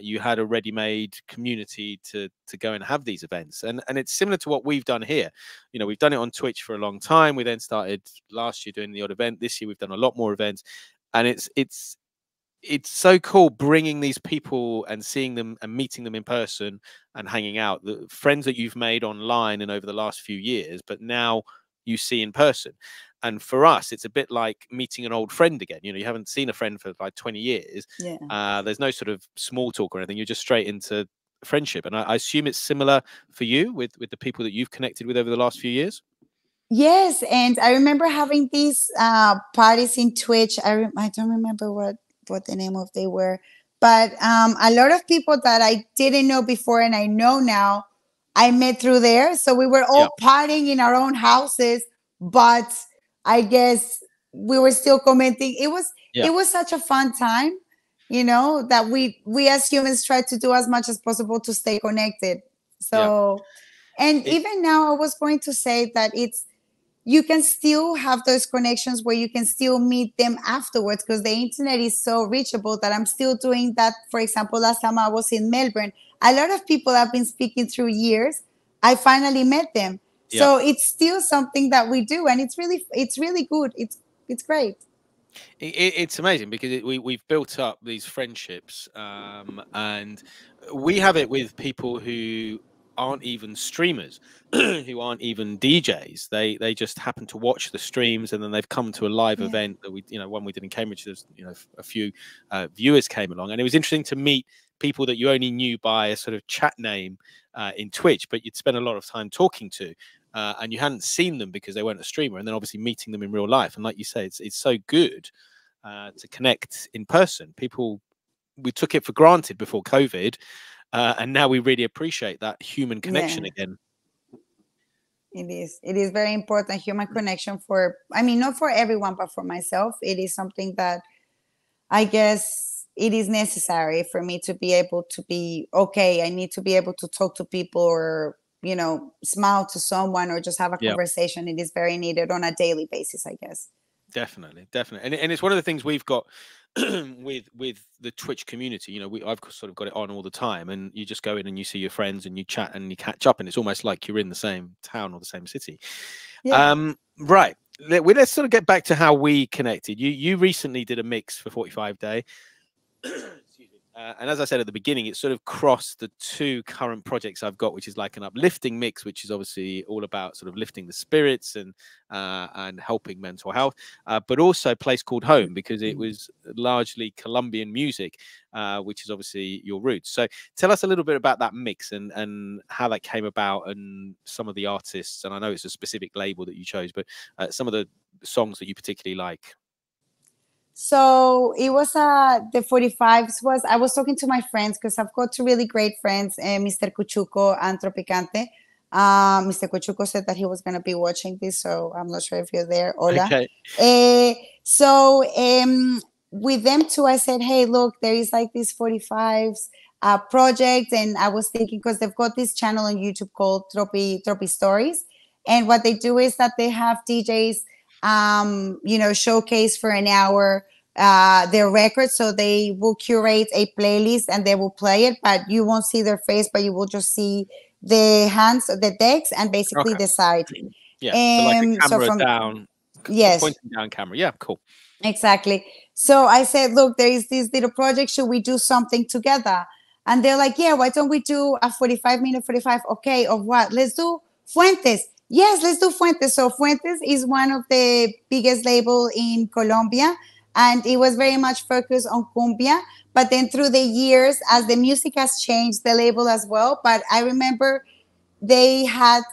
Speaker 1: you had a ready-made community to go and have these events, and it's similar to what we've done here. You know, we've done it on Twitch for a long time. We then started last year doing the odd event. This year we've done a lot more events, and it's so cool bringing these people and seeing them and meeting them in person and hanging out. The friends that you've made online and over the last few years, but now you see in person. And for us, it's a bit like meeting an old friend again. You know, you haven't seen a friend for like 20 years.
Speaker 2: Yeah.
Speaker 1: There's no sort of small talk or anything. You're just straight into friendship. And I assume it's similar for you with the people that you've connected with over the last few years.
Speaker 2: Yes, and I remember having these parties in Twitch. I don't remember what the name of they were, but a lot of people that I didn't know before and I know now, I met through there. So we were
Speaker 1: Yeah.
Speaker 2: all partying in our own houses, but I guess we were still commenting.
Speaker 1: Yeah.
Speaker 2: It was such a fun time, you know, that we as humans try to do as much as possible to stay connected.
Speaker 1: Yeah.
Speaker 2: So, and
Speaker 1: It,
Speaker 2: even now, I was going to say that you can still have those connections where you can still meet them afterwards, because the internet is so reachable that I'm still doing that. For example, last time I was in Melbourne, a lot of people I've been speaking through years, I finally met them.
Speaker 1: yeah.
Speaker 2: So it's still something that we do, and it's really good. It's great.
Speaker 1: It's amazing because we've built up these friendships, and we have it with people who aren't even streamers, who aren't even DJs. They just happen to watch the streams, and then they've come to a live
Speaker 2: Yeah.
Speaker 1: event that one we did in Cambridge. There's a few viewers came along, and it was interesting to meet people that you only knew by a sort of chat name in Twitch, but you'd spend a lot of time talking to. And you hadn't seen them because they weren't a streamer, and then obviously meeting them in real life. And like you say, it's so good to connect in person. We took it for granted before COVID, and now we really appreciate that human connection
Speaker 2: Yeah.
Speaker 1: again.
Speaker 2: It is. It is very important, human connection, I mean, not for everyone, but for myself. It is something that I guess it is necessary for me to be able to be okay. I need to be able to talk to people, or, smile to someone, or just have a
Speaker 1: Yeah,
Speaker 2: conversation. It is very needed on a daily basis, I guess.
Speaker 1: definitely, definitely, and it's one of the things we've got with the Twitch community. I've sort of got it on all the time, and you just go in and you see your friends and you chat and you catch up, and it's almost like you're in the same town or the same city.
Speaker 2: Yeah.
Speaker 1: Right. Let's sort of get back to how we connected. You recently did a mix for 45 Day. Excuse me. And as I said at the beginning, it sort of crossed the two current projects I've got, which is like an uplifting mix, which is obviously all about sort of lifting the spirits and helping mental health, but also a place called home, because it was largely Colombian music, which is obviously your roots. So tell us a little bit about that mix and how that came about, and some of the artists. And I know it's a specific label that you chose, but some of the songs that you particularly like.
Speaker 2: So it was the 45s was, I was talking to my friends, because I've got two really great friends, Mr. Cuchuco and Tropicante. Mr. Cuchuco said that he was going to be watching this, so I'm not sure if you're there. Hola.
Speaker 1: Okay.
Speaker 2: So with them too, I said, hey, look, there is like this 45s project, and I was thinking, because they've got this channel on YouTube called Tropi Stories, and what they do is that they have DJs showcase for an hour their records. So they will curate a playlist and they will play it, but you won't see their face, but you will just see the hands, the decks, and basically
Speaker 1: Okay.
Speaker 2: the side.
Speaker 1: Yeah. So like a
Speaker 2: So
Speaker 1: camera
Speaker 2: from
Speaker 1: down,
Speaker 2: yes,
Speaker 1: pointing down camera. Yeah. Cool.
Speaker 2: exactly. So I said, look, there is this little project. Should we do something together? And they're like, yeah, why don't we do a 45-minute 45? Okay, of what? Let's do Fuentes. Yes, let's do Fuentes. So Fuentes is one of the biggest label in Colombia, and it was very much focused on cumbia. But then through the years, as the music has changed, the label as well. But I remember they had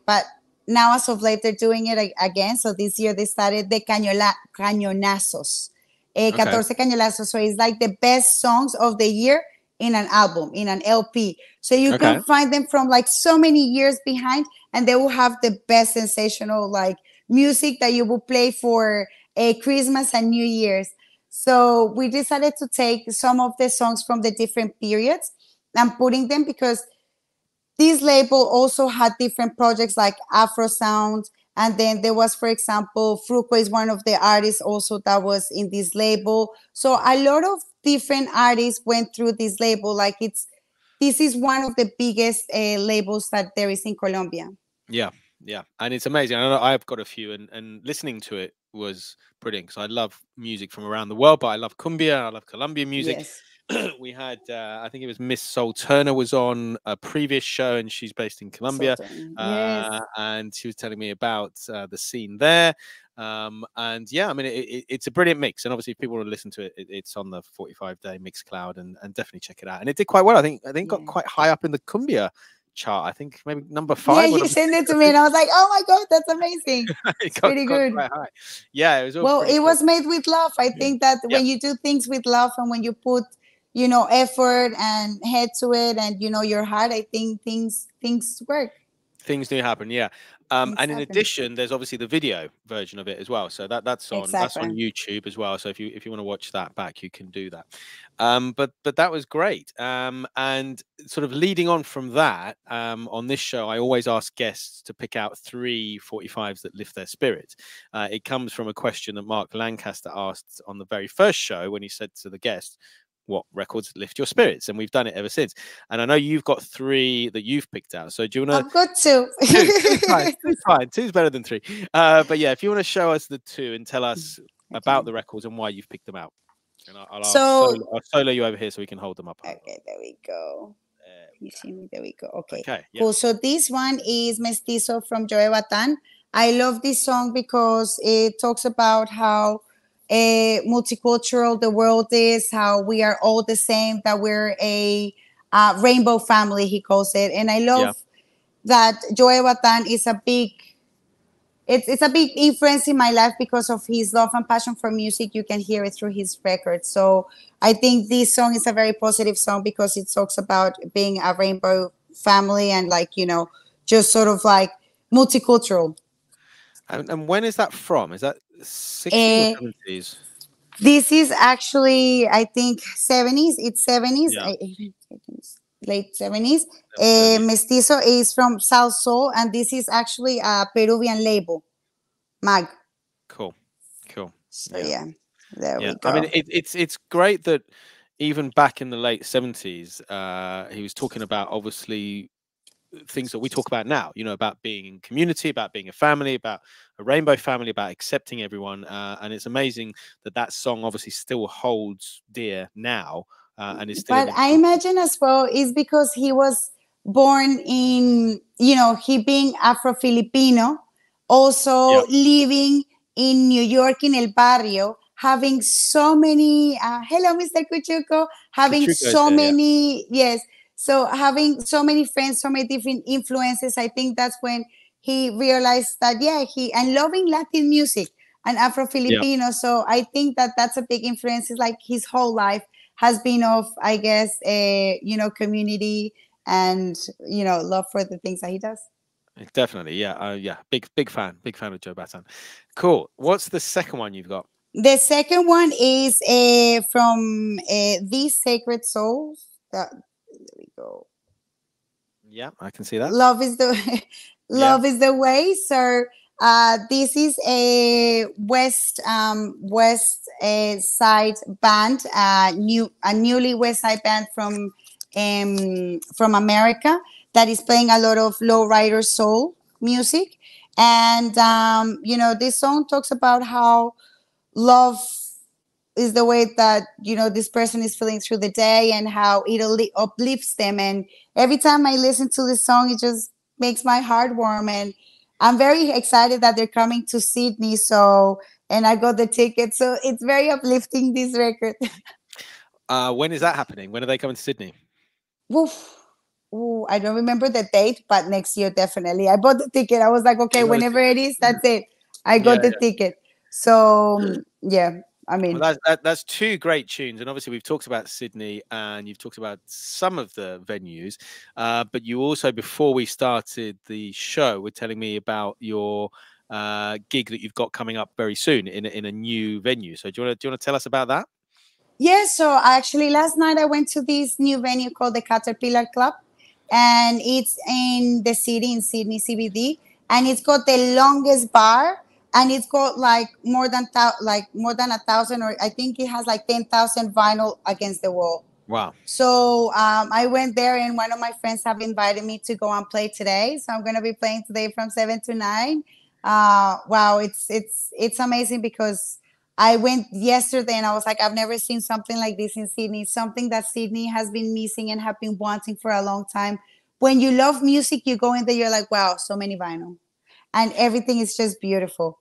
Speaker 2: but now as of late they're doing it again. So this year they started the cañonazos,
Speaker 1: Okay.
Speaker 2: 14 cañonazos. So it's like the best songs of the year in an album, in an LP. So you
Speaker 1: Okay.
Speaker 2: can find them from like so many years behind, and they will have the best sensational like music that you will play for a Christmas and New Year's. So we decided to take some of the songs from the different periods and putting them, because this label also had different projects like Afro Sound, And then there was, for example, Fruco is one of the artists also that was in this label. So a lot of different artists went through this label. Like this is one of the biggest labels that there is in Colombia.
Speaker 1: Yeah, yeah, and it's amazing. I know I've got a few, and listening to it was brilliant because I love music from around the world, but I love cumbia, I love Colombian music.
Speaker 2: Yes.
Speaker 1: We had, I think it was Miss Soul Turner was on a previous show, and she's based in Colombia,
Speaker 2: Yes.
Speaker 1: and she was telling me about the scene there. And yeah, I mean, it's a brilliant mix, and obviously, if people want to listen to it, it's on the 45-day mix cloud, and definitely check it out. And it did quite well. I think got quite high up in the cumbia chart. I think maybe number 5.
Speaker 2: Yeah, you sent it to me, and I was like, "Oh my god, that's amazing! It's pretty good."
Speaker 1: Quite high. Yeah, it was all
Speaker 2: well. It
Speaker 1: cool.
Speaker 2: was made with love. I think that when you do things with love, and when you put, effort and head to it, and your heart, I think things work.
Speaker 1: Things do happen, yeah. And in addition, there's obviously the video version of it as well. So that's on YouTube as well. So if you want to watch that back, you can do that. But that was great. And sort of leading on from that, on this show, I always ask guests to pick out 3 45s that lift their spirit. It comes from a question that Mark Lancaster asked on the very first show when he said to the guest, what records lift your spirits? And we've done it ever since. And I know you've got 3 that you've picked out. So do you want to?
Speaker 2: I've got 2.
Speaker 1: Two's fine. Two's fine. 2's better than 3. But yeah, if you want to show us the 2 and tell us about the records and why you've picked them out. And I'll solo you over here so we can hold them up.
Speaker 2: Okay, there we go. You see me? There we go. Okay,
Speaker 1: yeah.
Speaker 2: Cool. So this one is Mestizo from Joe Batan. I love this song because it talks about how multicultural the world is, how we are all the same, that we're a rainbow family, he calls it. And I love that Joe Batan is a big it's a big influence in my life because of his love and passion for music. You can hear it through his records. So I think this song is a very positive song because it talks about being a rainbow family and just sort of like multicultural.
Speaker 1: And when is that from? Is that 60s or 70s?
Speaker 2: This is actually, I think, 70s. It's 70s. Late 70s. Mestizo is from South Soul, and this is actually a Peruvian label, Mag.
Speaker 1: Cool.
Speaker 2: So there we go.
Speaker 1: I mean, it's great that even back in the late 70s, he was talking about obviously things that we talk about now, about being in community, about being a family, about a rainbow family, about accepting everyone. And it's amazing that song obviously still holds dear now. And is still.
Speaker 2: But I imagine as well is because he was born in, he being Afro-Filipino, also living in New York in El Barrio, having so many, hello, Mr. Cuchuco, having so many, so having so many friends, so many different influences. I think that's when he realized that, and loving Latin music and Afro-Filipino. So I think that's a big influence. It's like his whole life has been of, I guess, community and, love for the things that he does.
Speaker 1: Definitely. Big fan of Joe Batan. Cool. What's the second one you've got?
Speaker 2: The second one is from These Sacred Souls. There we go.
Speaker 1: Yeah, I can see that.
Speaker 2: Love is the is the way. So this is a West Side band, a newly West Side band from America that is playing a lot of lowrider soul music. And this song talks about how love is the way that this person is feeling through the day and how it uplifts them. And every time I listen to this song, it just makes my heart warm. And I'm very excited that they're coming to Sydney. And I got the ticket. So it's very uplifting, this record.
Speaker 1: When is that happening? When are they coming to Sydney?
Speaker 2: I don't remember the date, but next year, definitely. I bought the ticket. I was like, okay, whenever it is, that's it. I got the ticket. So, I mean,
Speaker 1: well, that's 2 great tunes, and obviously we've talked about Sydney and you've talked about some of the venues, but you also, before we started the show, were telling me about your gig that you've got coming up very soon in a new venue. So do you want to tell us about that?
Speaker 2: Yeah, so actually last night I went to this new venue called the Caterpillar Club, and it's in the city, in Sydney CBD. and it's got the longest bar, and it's got like more than 1,000, or I think it has like 10,000 vinyl against the wall.
Speaker 1: Wow.
Speaker 2: So I went there, and one of my friends have invited me to go and play today. So I'm going to be playing today from 7 to 9. Wow, it's amazing because I went yesterday and I was like, I've never seen something like this in Sydney. Something that Sydney has been missing and have been wanting for a long time. When you love music, you go in there, you're like, wow, so many vinyl, and everything is just beautiful.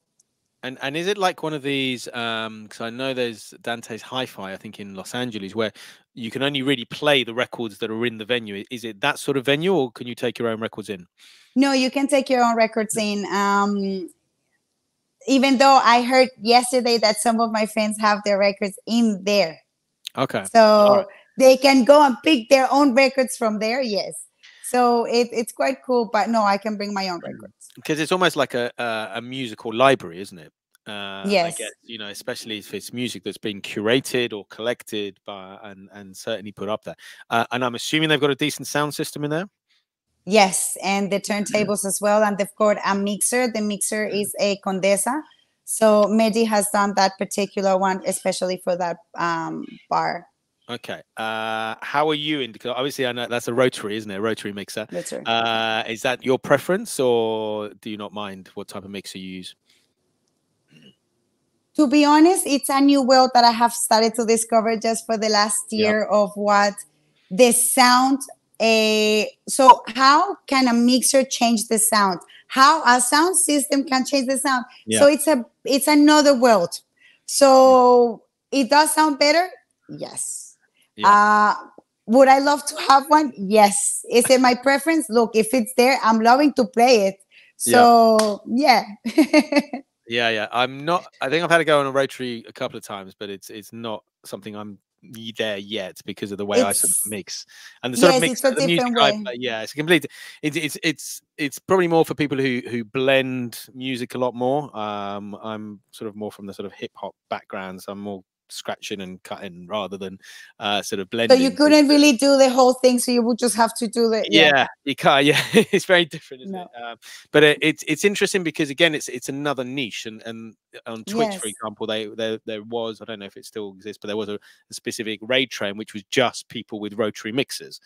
Speaker 1: And is it like one of these? Because I know there's Dante's Hi-Fi, I think in Los Angeles, where you can only really play the records that are in the venue. Is it that sort of venue, or can you take your own records in?
Speaker 2: No, you can take your own records in. Even though I heard yesterday that some of my friends have their records in there.
Speaker 1: Okay. All right.
Speaker 2: So they can go and pick their own records from there. Yes. So it's quite cool. But no, I can bring my own records.
Speaker 1: Because it's almost like a musical library, isn't it? I guess,
Speaker 2: Yes.
Speaker 1: especially if it's music that's been curated or collected by and certainly put up there. And I'm assuming they've got a decent sound system in there.
Speaker 2: Yes, and the turntables as well, and they've got a mixer. The mixer is a Condesa, so Mehdi has done that particular one, especially for that bar.
Speaker 1: Okay. How are you in? Because obviously, I know that's a rotary, isn't it? A rotary mixer.
Speaker 2: That's right.
Speaker 1: Is that your preference, or do you not mind what type of mixer you use?
Speaker 2: To be honest, it's a new world that I have started to discover just for the last
Speaker 1: Yeah.
Speaker 2: year of what the sound. So how can a mixer change the sound? How a sound system can change the sound?
Speaker 1: Yeah.
Speaker 2: So it's another world. So it does sound better. Yes.
Speaker 1: Yeah.
Speaker 2: Would I love to have one? Yes. Is it my preference? Look, if it's there, I'm loving to play it. So yeah.
Speaker 1: Yeah. I'm not. I think I've had to go on a rotary a couple of times, but it's not something I'm there yet because of the way I sort of mix and the sort of mix
Speaker 2: it's a
Speaker 1: the music
Speaker 2: different way.
Speaker 1: yeah, it's a complete. It's probably more for people who blend music a lot more. I'm sort of more from the sort of hip hop background, so I'm more scratching and cutting rather than sort of blending.
Speaker 2: So you couldn't really do the whole thing, so you would just have to do the
Speaker 1: you can't. Yeah, it's very different, isn't
Speaker 2: No.
Speaker 1: it? But it's interesting because again, it's another niche, and on Twitch, for example, there was, I don't know if it still exists, but there was a specific raid train which was just people with rotary mixers,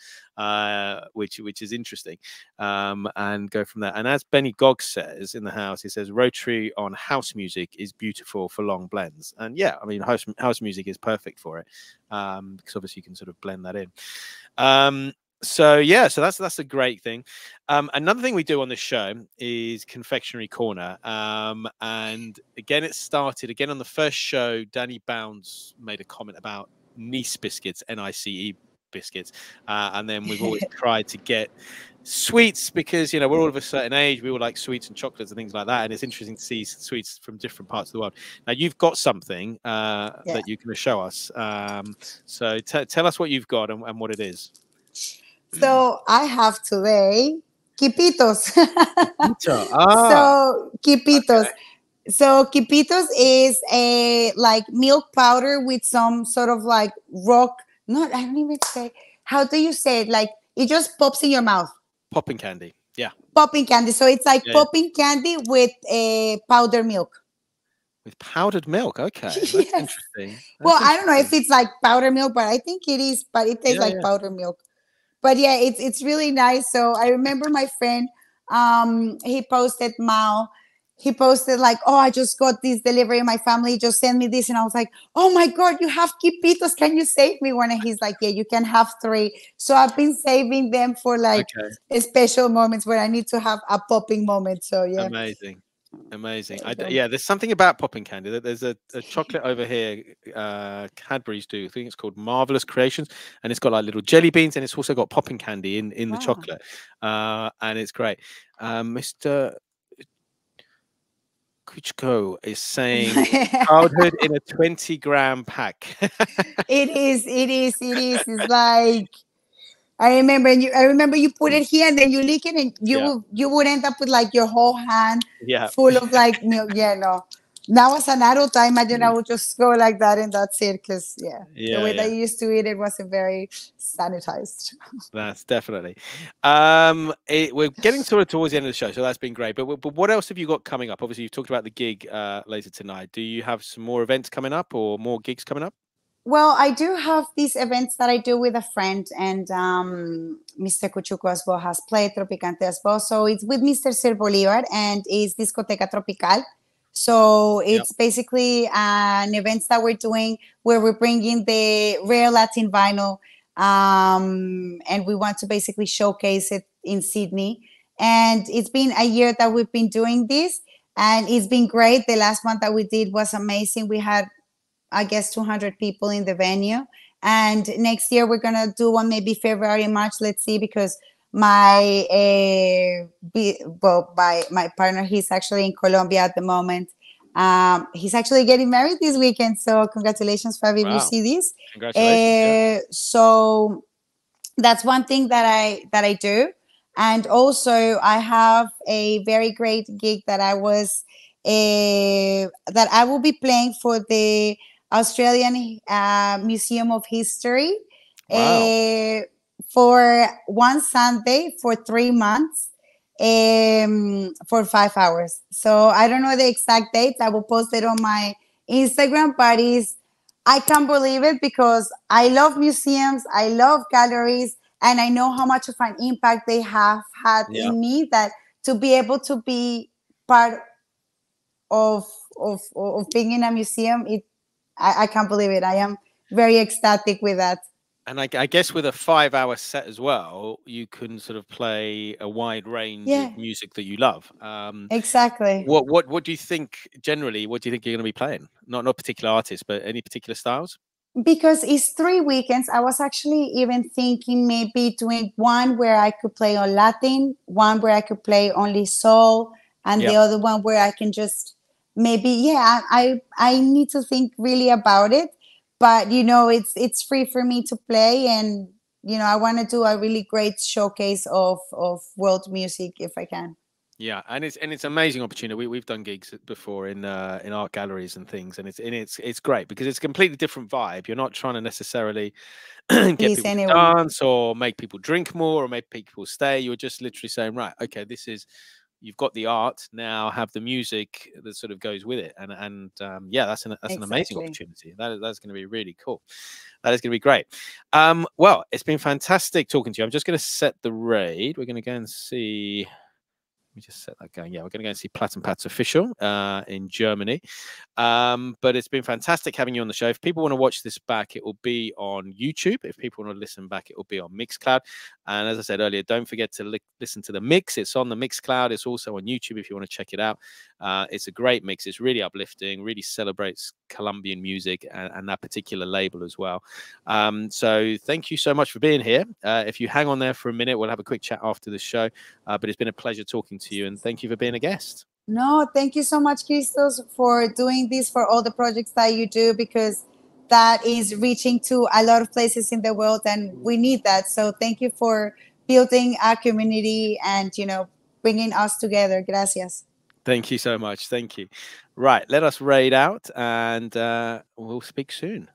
Speaker 1: which is interesting, and go from there. And as Benny Gogg says in the house, he says rotary on house music is beautiful for long blends, and yeah, I mean house music is perfect for it, because obviously you can sort of blend that in. So yeah, so that's a great thing. Another thing we do on this show is Confectionery Corner, and again it started again on the first show. Danny Bounds made a comment about Nice biscuits, NICE biscuits, and then we've always tried to get sweets because we're all of a certain age, we all like sweets and chocolates and things like that, and it's interesting to see sweets from different parts of the world. Now you've got something that you're going to show us, so tell us what you've got and what it is.
Speaker 2: So I have today Quipitos.
Speaker 1: So
Speaker 2: Quipitos.
Speaker 1: Okay.
Speaker 2: So Quipitos is a like milk powder with some sort of like rock. Not, I don't even say. How do you say it? Like it just pops in your mouth.
Speaker 1: Popping candy. Yeah.
Speaker 2: Popping candy. So it's like popping candy with a powdered milk.
Speaker 1: With powdered milk. Okay. That's interesting.
Speaker 2: Well, I don't know if it's like powdered milk, but I think it is. But it tastes like powdered milk. But yeah, it's really nice. So I remember my friend, he posted like, oh, I just got this delivery. My family just sent me this. And I was like, oh my God, you have Quipitos. Can you save me one? And he's like, yeah, you can have 3. So I've been saving them for like special moments where I need to have a popping moment. So yeah.
Speaker 1: Amazing. There's something about popping candy. There's a chocolate over here, Cadbury's do. I think it's called Marvelous Creations, and it's got like little jelly beans, and it's also got popping candy in the chocolate, and it's great. Mr. Kuchko is saying childhood in a 20-gram pack.
Speaker 2: It is. It's like I remember you put it here and then you lick it and you would end up with like your whole hand full of like milk. Yeah, no. Now as an adult, I imagine I would just go like that and that's it. Because the
Speaker 1: Yeah,
Speaker 2: way that
Speaker 1: yeah.
Speaker 2: you used to eat it wasn't very sanitized.
Speaker 1: That's definitely. We're getting sort of towards the end of the show, so that's been great. But what else have you got coming up? Obviously, you've talked about the gig later tonight. Do you have some more events coming up or more gigs coming up?
Speaker 2: Well, I do have these events that I do with a friend, and Mr. Cuchuco as well has played Tropicante as well. So it's with Mr. Sir Bolivar, and it's Discoteca Tropical. So
Speaker 1: Yep.
Speaker 2: it's basically an event that we're doing where we're bringing the rare Latin vinyl, and we want to basically showcase it in Sydney. And it's been a year that we've been doing this, and it's been great. The last one that we did was amazing. We had, I guess, 200 people in the venue. And next year we're gonna do one, maybe February, March. Let's see, because my my partner, he's actually in Colombia at the moment. He's actually getting married this weekend, so congratulations, Fabi, if you
Speaker 1: Wow.
Speaker 2: see this.
Speaker 1: Congratulations. Yeah.
Speaker 2: So that's one thing that I do. And also I have a very great gig that that I will be playing for the Australian Museum of History
Speaker 1: Wow.
Speaker 2: for one Sunday for 3 months, for 5 hours. So I don't know the exact dates. I will post it on my Instagram, but I can't believe it because I love museums, I love galleries, and I know how much of an impact they have had
Speaker 1: Yeah.
Speaker 2: in me, that to be able to be part of being in a museum, I can't believe it. I am very ecstatic with that.
Speaker 1: And I guess with a 5 hour set as well, you can sort of play a wide range
Speaker 2: Yeah,
Speaker 1: of music that you love.
Speaker 2: exactly.
Speaker 1: What do you think generally? What do you think you're going to be playing? Not particular artists, but any particular styles?
Speaker 2: Because it's 3 weekends, I was actually even thinking maybe doing one where I could play on Latin, one where I could play only soul, and the
Speaker 1: Yep.
Speaker 2: other one where I can just maybe, I need to think really about it. But it's free for me to play, and I want to do a really great showcase of world music if I can.
Speaker 1: Yeah, and it's an amazing opportunity. We've done gigs before in art galleries and things, and it's great because it's a completely different vibe. You're not trying to necessarily get
Speaker 2: Please,
Speaker 1: people to
Speaker 2: anyone.
Speaker 1: dance or make people drink more or make people stay. You're just literally saying, right, okay, this is you've got the art, now have the music that sort of goes with it, and yeah, that's an amazing
Speaker 2: Exactly.
Speaker 1: opportunity. That's going to be really cool. That is going to be great. Well, it's been fantastic talking to you. I'm just going to set the raid. We're going to go and see. Let me just set that going. Yeah, we're going to go and see Platt and Pat's official in Germany. But it's been fantastic having you on the show. If people want to watch this back, it will be on YouTube. If people want to listen back, it will be on Mixcloud. And as I said earlier, don't forget to listen to the mix. It's on the Mixcloud. It's also on YouTube if you want to check it out. It's a great mix. It's really uplifting, really celebrates Colombian music and that particular label as well. So thank you so much for being here. If you hang on there for a minute, we'll have a quick chat after the show. But it's been a pleasure talking to you, and thank you for being a guest.
Speaker 2: No, thank you so much, Criztoz, for doing this, for all the projects that you do, because that is reaching to a lot of places in the world, and we need that. So thank you for building a community and, bringing us together. Gracias.
Speaker 1: Thank you so much. Thank you. Right, let us raid out, and we'll speak soon.